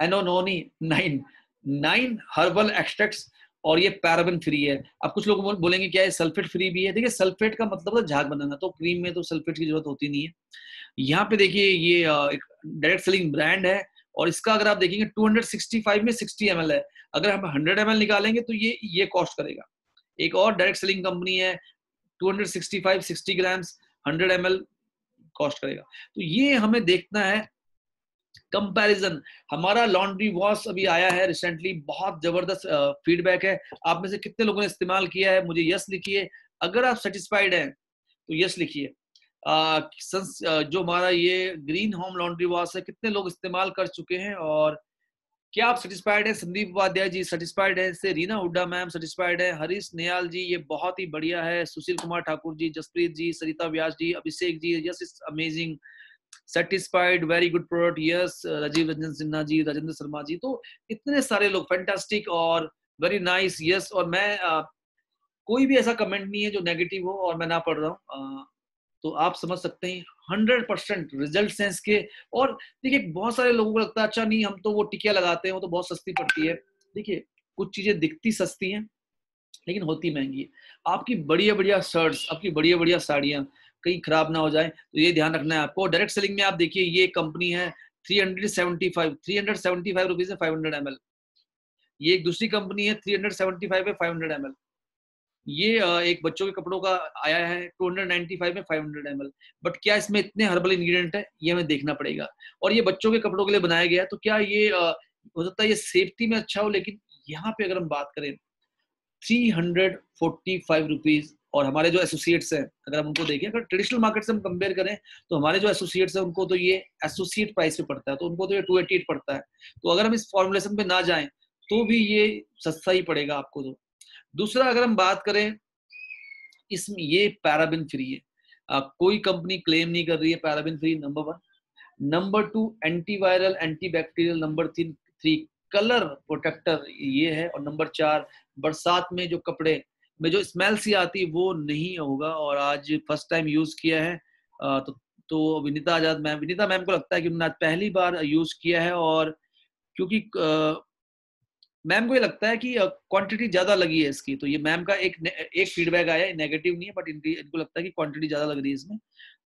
एनो नो नहीं, 9 हर्बल एक्सट्रैक्ट्स, और ये पैराबेन फ्री है। अब कुछ लोग बोलेंगे क्या ये सल्फेट फ्री भी है? देखिए सल्फेट का मतलब है झाग बनाना, तो क्रीम में तो सल्फेट की जरूरत होती नहीं है। यहाँ पे देखिए ये एक डायरेक्ट सेलिंग ब्रांड है, और इसका अगर आप देखेंगे 265 में 60 ml है। अगर हम 100 ml निकालेंगे तो ये कॉस्ट करेगा। एक और डायरेक्ट सेलिंग कंपनी है, 265 60 ग्राम्स 100 ml कॉस्ट करेगा। तो ये हमें देखना है कंपैरिजन। हमारा लॉन्ड्री वॉश अभी आया है रिसेंटली, बहुत जबरदस्त फीडबैक है। आप में से कितने लोगों ने इस्तेमाल किया है, मुझे यस लिखिए। अगर आप सेटिस्फाइड हैं तो यस लिखिए। जो हमारा ये ग्रीन होम लॉन्ड्री वॉश है, कितने लोग इस्तेमाल कर चुके हैं, और क्या आप सेटिस्फाइड है? संदीप उपाध्याय जी सेटिस्फाइड है इससे, रीना हुड्डा मैम सेटिस्फाइड है, हरीश नियाल जी ये बहुत ही बढ़िया है, Sushil Kumar Thakur ji, Jaspreet ji, Sarita Vyas ji, Abhishek ji, yes it's amazing, satisfied, very good product, yes, Rajiv Ranjan Sinha ji, Rajendra Sharma ji, तो इतने सारे लोग फैंटास्टिक और वेरी नाइस, यस। और मैं कोई भी ऐसा कमेंट नहीं है जो नेगेटिव हो और मैं ना पढ़ रहा हूँ। तो आप समझ सकते हैं 100% रिजल्ट हैं इसके। और देखिए बहुत सारे लोगों को लगता है अच्छा नहीं, हम तो वो टिकिया लगाते हैं, वो तो बहुत सस्ती पड़ती है। देखिए कुछ चीजें दिखती सस्ती हैं लेकिन होती महंगी है। आपकी बढ़िया बढ़िया शर्ट्स, आपकी बढ़िया बढ़िया साड़ियां कहीं खराब ना हो जाए, तो ये ध्यान रखना है आपको। डायरेक्ट सेलिंग में आप देखिए ये कंपनी है 375 रुपीज है 500 ml। ये एक दूसरी कंपनी है 375 है 500 ml। ये एक बच्चों के कपड़ों का आया है 295 में 500 ml। बट क्या इसमें इतने हर्बल इंग्रेडिएंट है, ये हमें देखना पड़ेगा। और ये बच्चों के कपड़ों के लिए बनाया गया है, तो क्या ये हो सकता है ये सेफ्टी में अच्छा हो, लेकिन यहाँ पे अगर हम बात करें 345 रुपीज। और हमारे जो एसोसिएट्स हैं अगर हम उनको देखें, अगर ट्रेडिशनल मार्केट से हम कंपेयर करें, तो हमारे जो एसोसिएट्स हैं उनको तो ये एसोसिएट प्राइस पे पड़ता है, तो उनको तो ये 288 पड़ता है। तो अगर हम इस फॉर्मुलेशन पे ना जाएं तो भी ये सस्ता ही पड़ेगा आपको। तो दूसरा अगर हम बात करें, इसमें ये पैराबिन फ्री है, कोई कंपनी क्लेम नहीं कर रही है paraben free, number 1। Number 2 antiviral antibacterial, number 3 colour protector ये है, और नंबर 4 बरसात में जो कपड़े में जो स्मेल सी आती है वो नहीं होगा। और आज फर्स्ट टाइम यूज किया है तो तो विनीता मैम को लगता है कि उन्होंने आज पहली बार यूज किया है, और क्योंकि मैम को ये लगता है कि क्वांटिटी ज्यादा लगी है इसकी, तो ये मैम का एक फीडबैक आया है, नेगेटिव नहीं है, बट इनको लगता है कि क्वांटिटी ज्यादा लग रही है इसमें।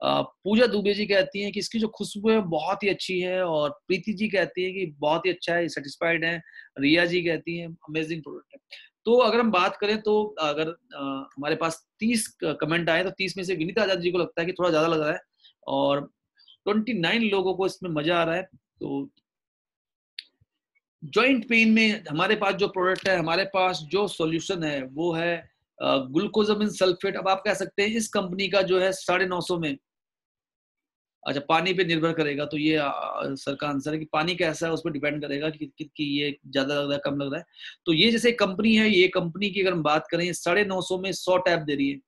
पूजा दुबे जी कहती हैं कि इसकी जो खुशबू है बहुत ही अच्छी है, और प्रीति जी कहती है कि बहुत ही अच्छा है, सेटिस्फाइड है। रिया जी कहती हैं अमेजिंग प्रोडक्ट है। तो अगर हम बात करें तो अगर हमारे पास 30 कमेंट आए तो 30 में से विनीता आजाद जी को लगता है कि थोड़ा ज्यादा लग रहा है, और 29 लोगों को इसमें मजा आ रहा है। तो जॉइंट पेन में हमारे पास जो प्रोडक्ट है, हमारे पास जो सॉल्यूशन है वो है ग्लूकोजामिन सल्फेट। अब आप कह सकते हैं इस कंपनी का जो है 950 में, अच्छा पानी पे निर्भर करेगा, तो ये सर का आंसर है कि पानी कैसा है उस पर डिपेंड करेगा कि ये ज्यादा लग रहा है कम लग रहा है। तो ये जैसे कंपनी है, ये कंपनी की अगर हम बात करें 950 में 100 टैब दे रही है,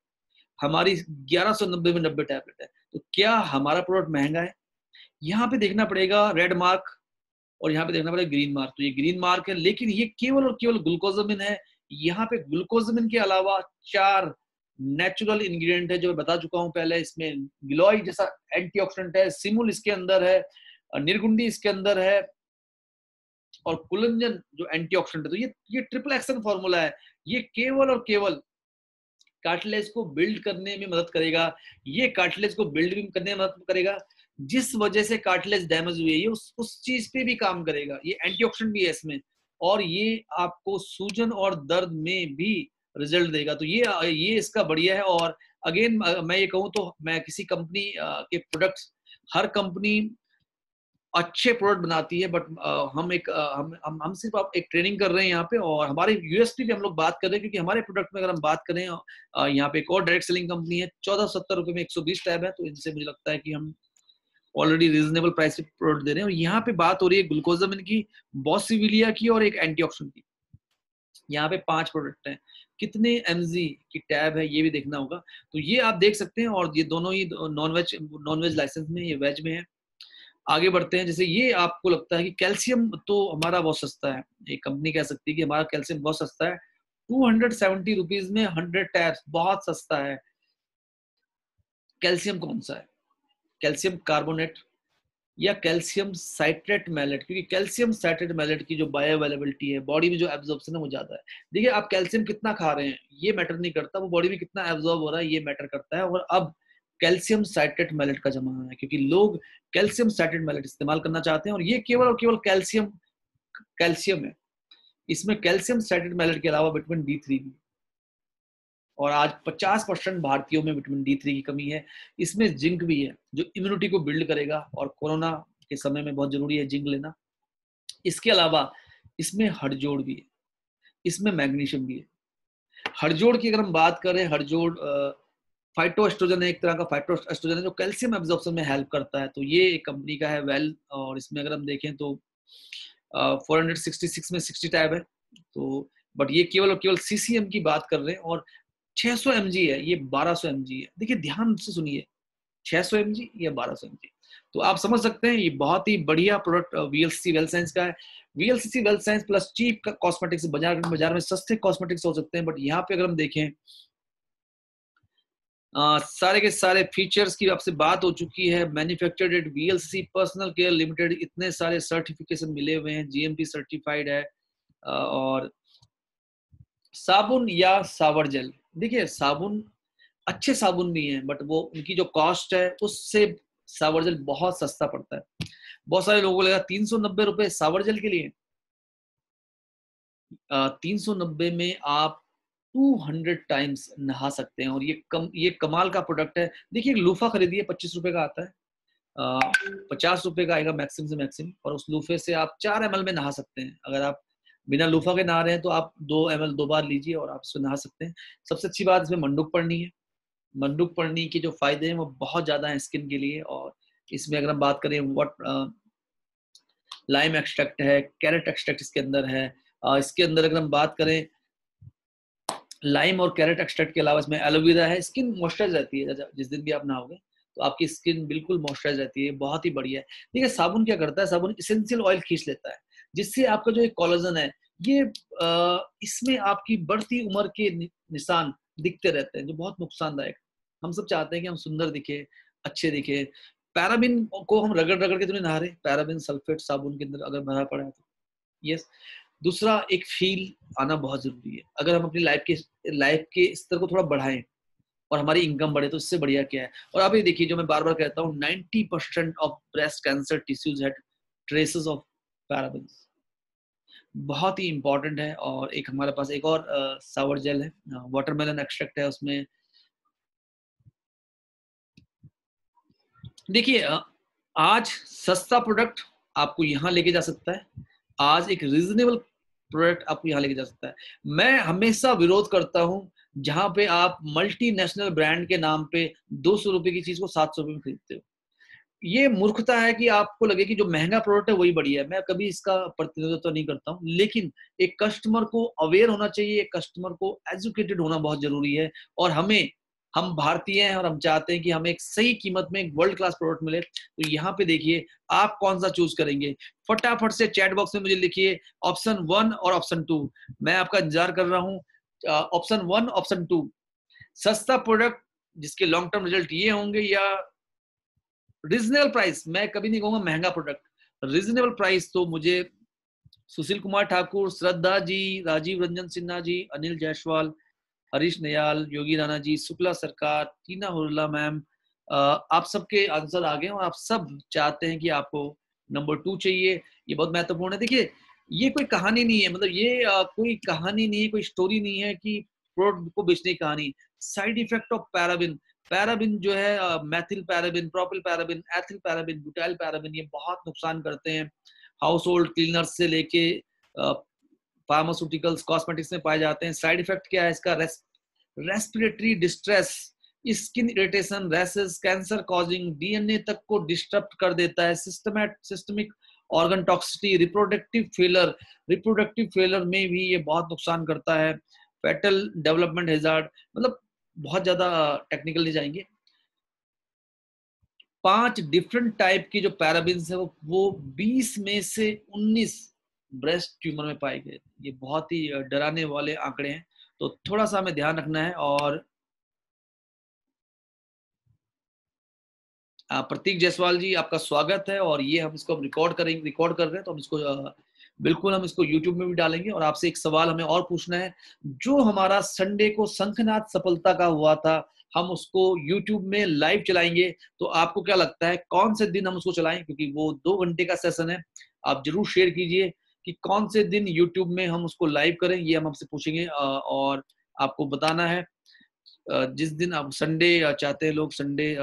हमारी 1190 में 90 टैबलेट है। तो क्या हमारा प्रोडक्ट महंगा है? यहाँ पे देखना पड़ेगा रेड मार्क, और यहाँ पे देखना पड़ेगा ग्रीन मार्क। तो ये ग्रीन मार्क है, लेकिन ये केवल और केवल ग्लूकोजामिन है। यहाँ पे ग्लूकोजामिन के अलावा 4 नेचुरल इंग्रेडिएंट है जो मैं बता चुका हूँ पहले। इसमें गिलोय जैसा एंटीऑक्सीडेंट है, सिमुल इसके अंदर है, निर्गुंडी इसके अंदर है, और कुलंजन जो एंटीऑक्सीडेंट है। तो ये ट्रिपल एक्शन फॉर्मूला है। ये केवल और केवल कार्टिलेज को बिल्ड करने में मदद करेगा। ये कार्टिलेज को बिल्ड भी करने में मदद करेगा। जिस वजह से कार्टिलेज डैमेज हुई है, ये उस चीज पे भी काम करेगा। ये एंटीऑक्सीडेंट भी है इसमें, और ये आपको सूजन और दर्द में भी रिजल्ट देगा। तो ये इसका बढ़िया है। और अगेन मैं ये कहूँ तो मैं किसी कंपनी के प्रोडक्ट्स, हर कंपनी अच्छे प्रोडक्ट बनाती है, बट हम सिर्फ आप एक ट्रेनिंग कर रहे हैं यहाँ पे, और हमारे यूएसपी पे हम लोग बात कर रहे हैं। क्योंकि हमारे प्रोडक्ट में अगर हम बात करें, यहाँ पे एक और डायरेक्ट सेलिंग कंपनी है, 1470 रुपए में 120 टैब है। तो इनसे मुझे लगता है कि हम ऑलरेडी रीजनेबल प्राइस पे प्रोडक्ट दे रहे हैं। और यहाँ पे बात हो रही है ग्लूकोजामिन की, बॉसिविलिया की, और एक एंटीऑक्सीडेंट की। यहाँ पे 5 प्रोडक्ट हैं। कितने एमजी की टैब है ये भी देखना होगा। तो ये आप देख सकते हैं, और ये दोनों ही नॉन वेज लाइसेंस में, ये वेज में है। आगे बढ़ते हैं। जैसे ये आपको लगता है कि कैल्शियम तो हमारा बहुत सस्ता है, एक कंपनी कह सकती है कि हमारा कैल्शियम बहुत सस्ता है, 270 रुपीज में 100 टैब्स, बहुत सस्ता है। कैल्शियम कौन सा है? कैल्शियम कार्बोनेट या कैल्शियम साइट्रेट मैलेट? क्योंकि कैल्शियम साइट्रेट मैलेट की जो बायो अवेलेबिलिटी है, बॉडी में जो एब्जॉर्प्शन है वो ज्यादा है। देखिए आप कैल्शियम कितना खा रहे हैं ये मैटर नहीं करता, वो बॉडी में कितना एब्जॉर्ब हो रहा है ये मैटर करता है। और अब कैल्शियम साइट्रेट मैलेट का जमाना है, क्योंकि लोग कैल्शियम साइट्रेट मैलेट इस्तेमाल करना चाहते हैं। और ये केवल और केवल कैल्शियम है। इसमें कैल्शियम साइट्रेट मैलेट के अलावा विटामिन D3 भी, और आज 50% भारतीयों में विटामिन D3 की कमी है। इसमें जिंक भी है जो इम्यूनिटी को बिल्ड करेगा, और कोरोना के समय में बहुत जरूरी है जिंक लेना। इसके अलावा इसमें हड़जोड़ भी है, इसमें मैग्नीशियम भी है। हड़जोड़ की अगर हम बात करें, हड़जोड़ फाइटोएस्ट्रोजन है, एक तरह का फाइटोएस्ट्रोजन है जो कैल्शियम एब्जॉर्प्शन में हेल्प करता है। तो ये एक कंपनी का है वेल, और इसमें अगर हम देखें तो 466 में 60 टैब है। तो बट ये केवल और केवल सीसीएम की बात कर रहे हैं, और 600 mg है, ये 1200 mg है। देखिए ध्यान से सुनिए, 600 mg या 1200 mg। तो आप समझ सकते हैं ये बहुत ही बढ़िया प्रोडक्ट वीएलसीसी वेल साइंस का है। VLCC well science plus cheap cosmetics, बाजार में सस्ते कॉस्मेटिक्स हो सकते हैं, बट यहाँ पे अगर हम देखें सारे के सारे फीचर्स की आपसे बात हो चुकी है। Manufactured at VLCC personal care limited, इतने सारे सर्टिफिकेशन मिले हुए हैं, जीएमपी सर्टिफाइड है। और साबुन या सावर जेल, देखिए साबुन अच्छे साबुन भी हैं, बट वो उनकी जो कॉस्ट है उससे सावर जेल बहुत सस्ता पड़ता है। बहुत सारे लोगों को लगा 390 रुपए सावर जेल के लिए। 390 में आप 200 टाइम्स नहा सकते हैं, और ये कमाल का प्रोडक्ट है। देखिए लूफा खरीदिए, 25 रुपए का आता है, 50 रुपए का आएगा मैक्सिमम से मैक्सिमम, और उस लूफे से आप 4 ml में नहा सकते हैं। अगर आप बिना लूफा के नहा रहे हैं तो आप 2 ml 2 बार लीजिए और आप इसको नहा सकते हैं। सबसे अच्छी बात इसमें मंडूक पड़नी है। मंडूक पड़नी के जो फायदे हैं वो बहुत ज्यादा हैं स्किन के लिए। और इसमें अगर हम बात करें लाइम एक्सट्रैक्ट है, कैरेट एक्सट्रैक्ट इसके अंदर है। इसके अंदर अगर हम बात करें लाइम और कैरेट एक्सट्रैक्ट के अलावा इसमें एलोवेरा है। स्किन मॉइस्चराइज रहती है, जिस दिन भी आप नहाओगे तो आपकी स्किन बिल्कुल मॉइस्चराइज रहती है, बहुत ही बढ़िया है। देखिए साबुन क्या करता है, साबुन इसेंशियल ऑयल खींच लेता है, जिससे आपका जो एक कोलेजन है ये इसमें आपकी बढ़ती उम्र के निशान दिखते रहते हैं, जो बहुत नुकसानदायक। हम सब चाहते हैं कि हम सुंदर दिखे, अच्छे दिखे। पैराबिन को हम रगड़ रगड़ के तो नहीं नहा रहे, पैराबिन सल्फेट साबुन के अंदर अगर भरा पड़ा है तो यस। दूसरा, एक फील आना बहुत जरूरी है। अगर हम अपनी लाइफ के स्तर को थोड़ा बढ़ाएं और हमारी इनकम बढ़े तो इससे बढ़िया क्या है। और आप ये देखिए, जो मैं बार बार कहता हूँ, 90% of breast cancer tissues had traces of parabens. बहुत ही इंपॉर्टेंट है। और एक हमारे पास एक और सावर जेल है, वाटरमेलन एक्सट्रैक्ट है उसमें। देखिए आज सस्ता प्रोडक्ट आपको यहाँ लेके जा सकता है, आज एक रीजनेबल प्रोडक्ट आपको यहाँ लेके जा सकता है। मैं हमेशा विरोध करता हूँ जहां पे आप मल्टीनेशनल ब्रांड के नाम पे 200 रुपए की चीज को 700 रुपए में खरीदते हो। ये मूर्खता है कि आपको लगे कि जो महंगा प्रोडक्ट है वही बढ़िया है। मैं कभी इसका प्रतिनिधित्व नहीं करता हूँ, लेकिन एक कस्टमर को अवेयर होना चाहिए, एक कस्टमर को एजुकेटेड होना बहुत जरूरी है। और हम भारतीय हैं और हम चाहते हैं कि हमें एक सही कीमत में एक वर्ल्ड क्लास प्रोडक्ट मिले। तो यहाँ पे देखिए आप कौन सा चूज करेंगे, फटाफट से चैट बॉक्स में मुझे लिखिए ऑप्शन 1 और ऑप्शन 2। मैं आपका इंतजार कर रहा हूँ। ऑप्शन 1, ऑप्शन 2, सस्ता प्रोडक्ट जिसके लॉन्ग टर्म रिजल्ट ये होंगे, या रीजनेबल प्राइस। मैं कभी नहीं कहूंगा महंगा प्रोडक्ट, रीजनेबल प्राइस। तो मुझे सुशील कुमार ठाकुर, श्रद्धा जी, राजीव रंजन सिन्हा जी, अनिल जायसवाल, हरीश नयाल, योगी राणा जी, शुक्ला सरकार, टीना हुर्ला मैम, आप सबके आंसर आ गए और आप सब चाहते हैं कि आपको नंबर 2 चाहिए। ये बहुत महत्वपूर्ण है। देखिए ये कोई कहानी नहीं है, मतलब ये कोई कहानी नहीं है, कोई स्टोरी नहीं है कि प्रोडक्ट को बेचने की कहानी। Side effect of paraben, paraben जो है Maithil paraben, propyl paraben, ethyl paraben, butyl paraben, ये बहुत नुकसान करते हैं। हाउस होल्ड क्लीनर्स से लेके फार्मास्यूटिकल्स, कॉस्मेटिक्स में पाए जाते हैं। साइड इफेक्ट क्या है इसका? Respiratory distress, skin irritation, rashes, cancer causing, DNA तक को डिस्टर्ब कर देता है, systemic organ toxicity, reproductive failure में भी ये बहुत नुकसान करता है, फेटल डेवलपमेंट हेजार्ड। मतलब बहुत ज्यादा टेक्निकल नहीं जाएंगे। 5 डिफरेंट टाइप की जो पैराबिन्स है वो 20 में से 19 ब्रेस्ट ट्यूमर में पाए गए। ये बहुत ही डराने वाले आंकड़े हैं, तो थोड़ा सा हमें ध्यान रखना है। और प्रतीक जायसवाल जी आपका स्वागत है। और ये हम इसको रिकॉर्ड कर रहे हैं, तो हम इसको बिल्कुल हम इसको यूट्यूब में भी डालेंगे। और आपसे एक सवाल हमें और पूछना है, जो हमारा संडे को शंखनाद सफलता का हुआ था, हम उसको यूट्यूब में लाइव चलाएंगे। तो आपको क्या लगता है कौन से दिन हम उसको चलाएं? क्योंकि वो 2 घंटे का सेशन है। आप जरूर शेयर कीजिए कि कौन से दिन यूट्यूब में हम उसको लाइव करें, ये हम आपसे पूछेंगे। और आपको बताना है जिस दिन आप संडे चाहते हैं लोग, संडे,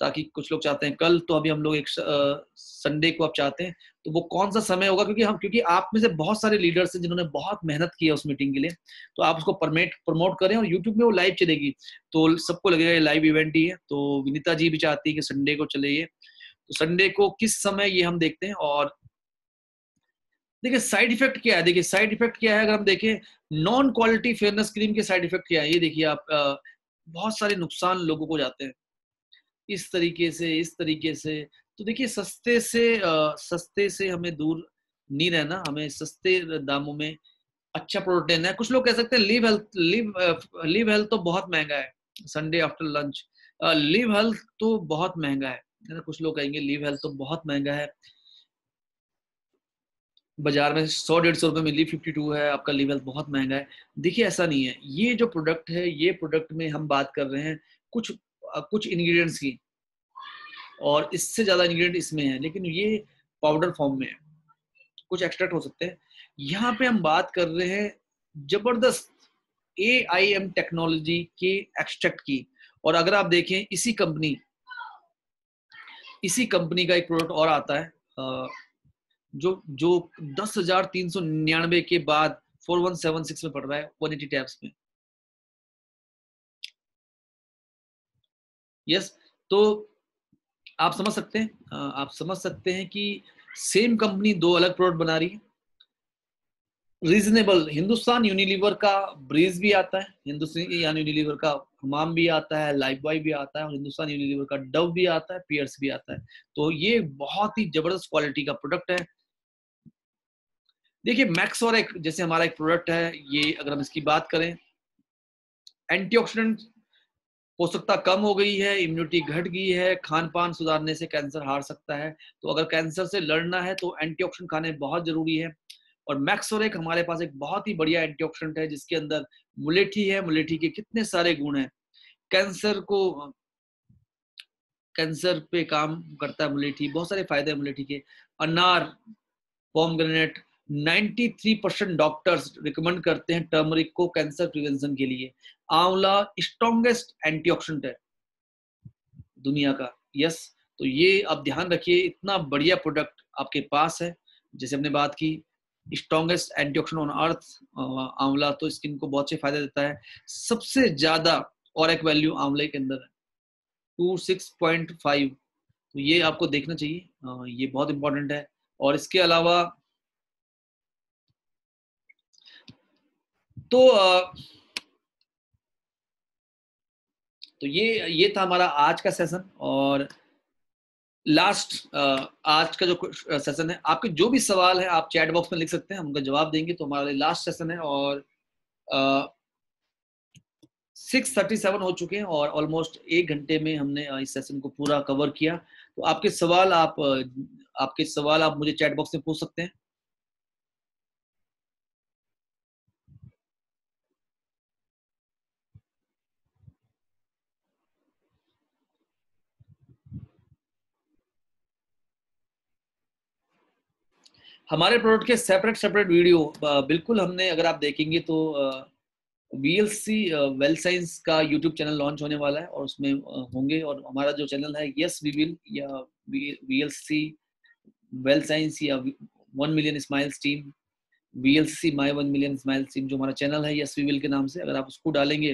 ताकि कुछ लोग चाहते हैं कल, तो अभी हम लोग एक संडे को आप चाहते हैं, तो वो कौन सा समय होगा? क्योंकि आप में से बहुत सारे लीडर्स हैं जिन्होंने बहुत मेहनत की है उस मीटिंग के लिए। तो आप उसको प्रमोट करें और यूट्यूब में वो लाइव चलेगी, तो सबको लगेगा ये लाइव इवेंट ही है। तो विनीता जी भी चाहती है कि संडे को चले ये, तो संडे को किस समय ये हम देखते हैं। और देखिए साइड इफेक्ट क्या है, देखिए साइड इफेक्ट क्या है, अगर हम देखें नॉन क्वालिटी फेयरनेस क्रीम के साइड इफेक्ट क्या है, ये देखिए आप, बहुत सारे नुकसान लोगों को जाते हैं इस तरीके से। तो देखिए सस्ते से हमें दूर नहीं रहना, हमें सस्ते दामों में अच्छा प्रोडक्ट लेना है। कुछ लोग कह सकते हैं लिव हेल्थ तो बहुत महंगा है, Sunday after lunch live health तो बहुत महंगा है ना। कुछ लोग कहेंगे लिव हेल्थ तो बहुत महंगा है, बाजार में 100-150 रुपए में लिव 52 है, आपका लिव हेल्थ बहुत महंगा है। देखिए ऐसा नहीं है। ये जो प्रोडक्ट है, ये प्रोडक्ट में हम बात कर रहे हैं कुछ इंग्रेडिएंट्स की, और इससे ज्यादा इंग्रेडिएंट इसमें है, लेकिन ये पाउडर फॉर्म में है, कुछ एक्सट्रैक्ट हो सकते हैं। यहाँ पे हम बात कर रहे हैं जबरदस्त AIM टेक्नोलॉजी के एक्सट्रैक्ट की। और अगर आप देखें इसी कंपनी का एक प्रोडक्ट और आता है, जो जो 10,399 के बाद 4176 में पड़ रहा है, 180 टैब्स में। यस, तो आप समझ सकते हैं कि सेम कंपनी 2 अलग प्रोडक्ट बना रही है। रीजनेबल, हिंदुस्तान यूनिलीवर का ब्रीज भी आता है, हिंदुस्तान यूनिलीवर का हमाम भी आता है, लाइफ बॉय भी आता है, और हिंदुस्तान यूनिलीवर का डव भी आता है, पियर्स भी आता है। तो ये बहुत ही जबरदस्त क्वालिटी का प्रोडक्ट है। देखिए मैक्स और एक जैसे हमारा एक प्रोडक्ट है, ये अगर हम इसकी बात करें, एंटीऑक्सीडेंट पोषकता कम हो गई है, इम्यूनिटी घट गई है, खान पान सुधारने से कैंसर हार सकता है। तो अगर कैंसर से लड़ना है तो एंटीऑक्सीडेंट खाने बहुत जरूरी है। और मैक्सोरेक हमारे पास एक बहुत ही बढ़िया एंटीऑक्सीडेंट है जिसके अंदर मुलेठी है। मुलेठी के कितने सारे गुण हैं, कैंसर को कैंसर पे काम करता है मुलेठी, बहुत सारे फायदे हैं मुलेठी के। अनार, पोमग्रेनेट, 93% डॉक्टर्स रिकमेंड करते हैं टर्मरिक को कैंसर प्रिवेंशन के लिए। आंवला स्ट्रॉन्गेस्ट एंटीऑक्सीडेंट है दुनिया का। यस, तो ये आप ध्यान रखिए, इतना बढ़िया प्रोडक्ट आपके पास है। जैसे हमने बात की स्ट्रॉन्गेस्ट एंटीऑक्सीडेंट ऑन अर्थ, आंवला तो स्किन को बहुत से फायदे देता है। सबसे ज्यादा ऑरिक वैल्यू आंवले के अंदर है 26.5, तो ये आपको देखना चाहिए, ये बहुत इंपॉर्टेंट है। और इसके अलावा तो ये था हमारा आज का सेशन। और लास्ट आज का जो सेशन है, आपके जो भी सवाल है आप चैट बॉक्स में लिख सकते हैं, हम उनका जवाब देंगे। तो हमारा लास्ट सेशन है और 6:37 हो चुके हैं और ऑलमोस्ट 1 घंटे में हमने इस सेशन को पूरा कवर किया। तो आपके सवाल आप मुझे चैट बॉक्स में पूछ सकते हैं। हमारे प्रोडक्ट के सेपरेट वीडियो बिल्कुल हमने, अगर आप देखेंगे तो VLC वेल साइंस का यूट्यूब चैनल लॉन्च होने वाला है और उसमें होंगे। और हमारा जो चैनल है यस वी विल या VLC वेल साइंस या 1 मिलियन स्माइल्स टीम, VLC माई 1 मिलियन स्माइल्स टीम, जो हमारा चैनल है यस वी विल के नाम से, अगर आप उसको डालेंगे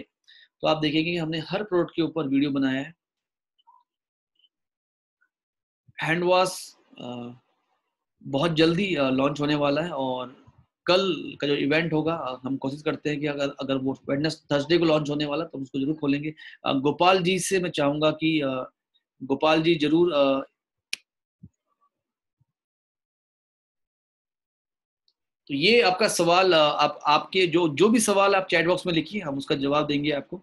तो आप देखेंगे कि हमने हर प्रोडक्ट के ऊपर वीडियो बनाया है। हैंड वॉश बहुत जल्दी लॉन्च होने वाला है और कल का जो इवेंट होगा हम कोशिश करते हैं कि अगर अगर वो थर्सडे को लॉन्च होने वाला तो हम उसको जरूर खोलेंगे। गोपाल जी से मैं चाहूंगा कि गोपाल जी जरूर तो ये आपका सवाल, आपके जो भी सवाल आप चैट बॉक्स में लिखिए, हम उसका जवाब देंगे आपको।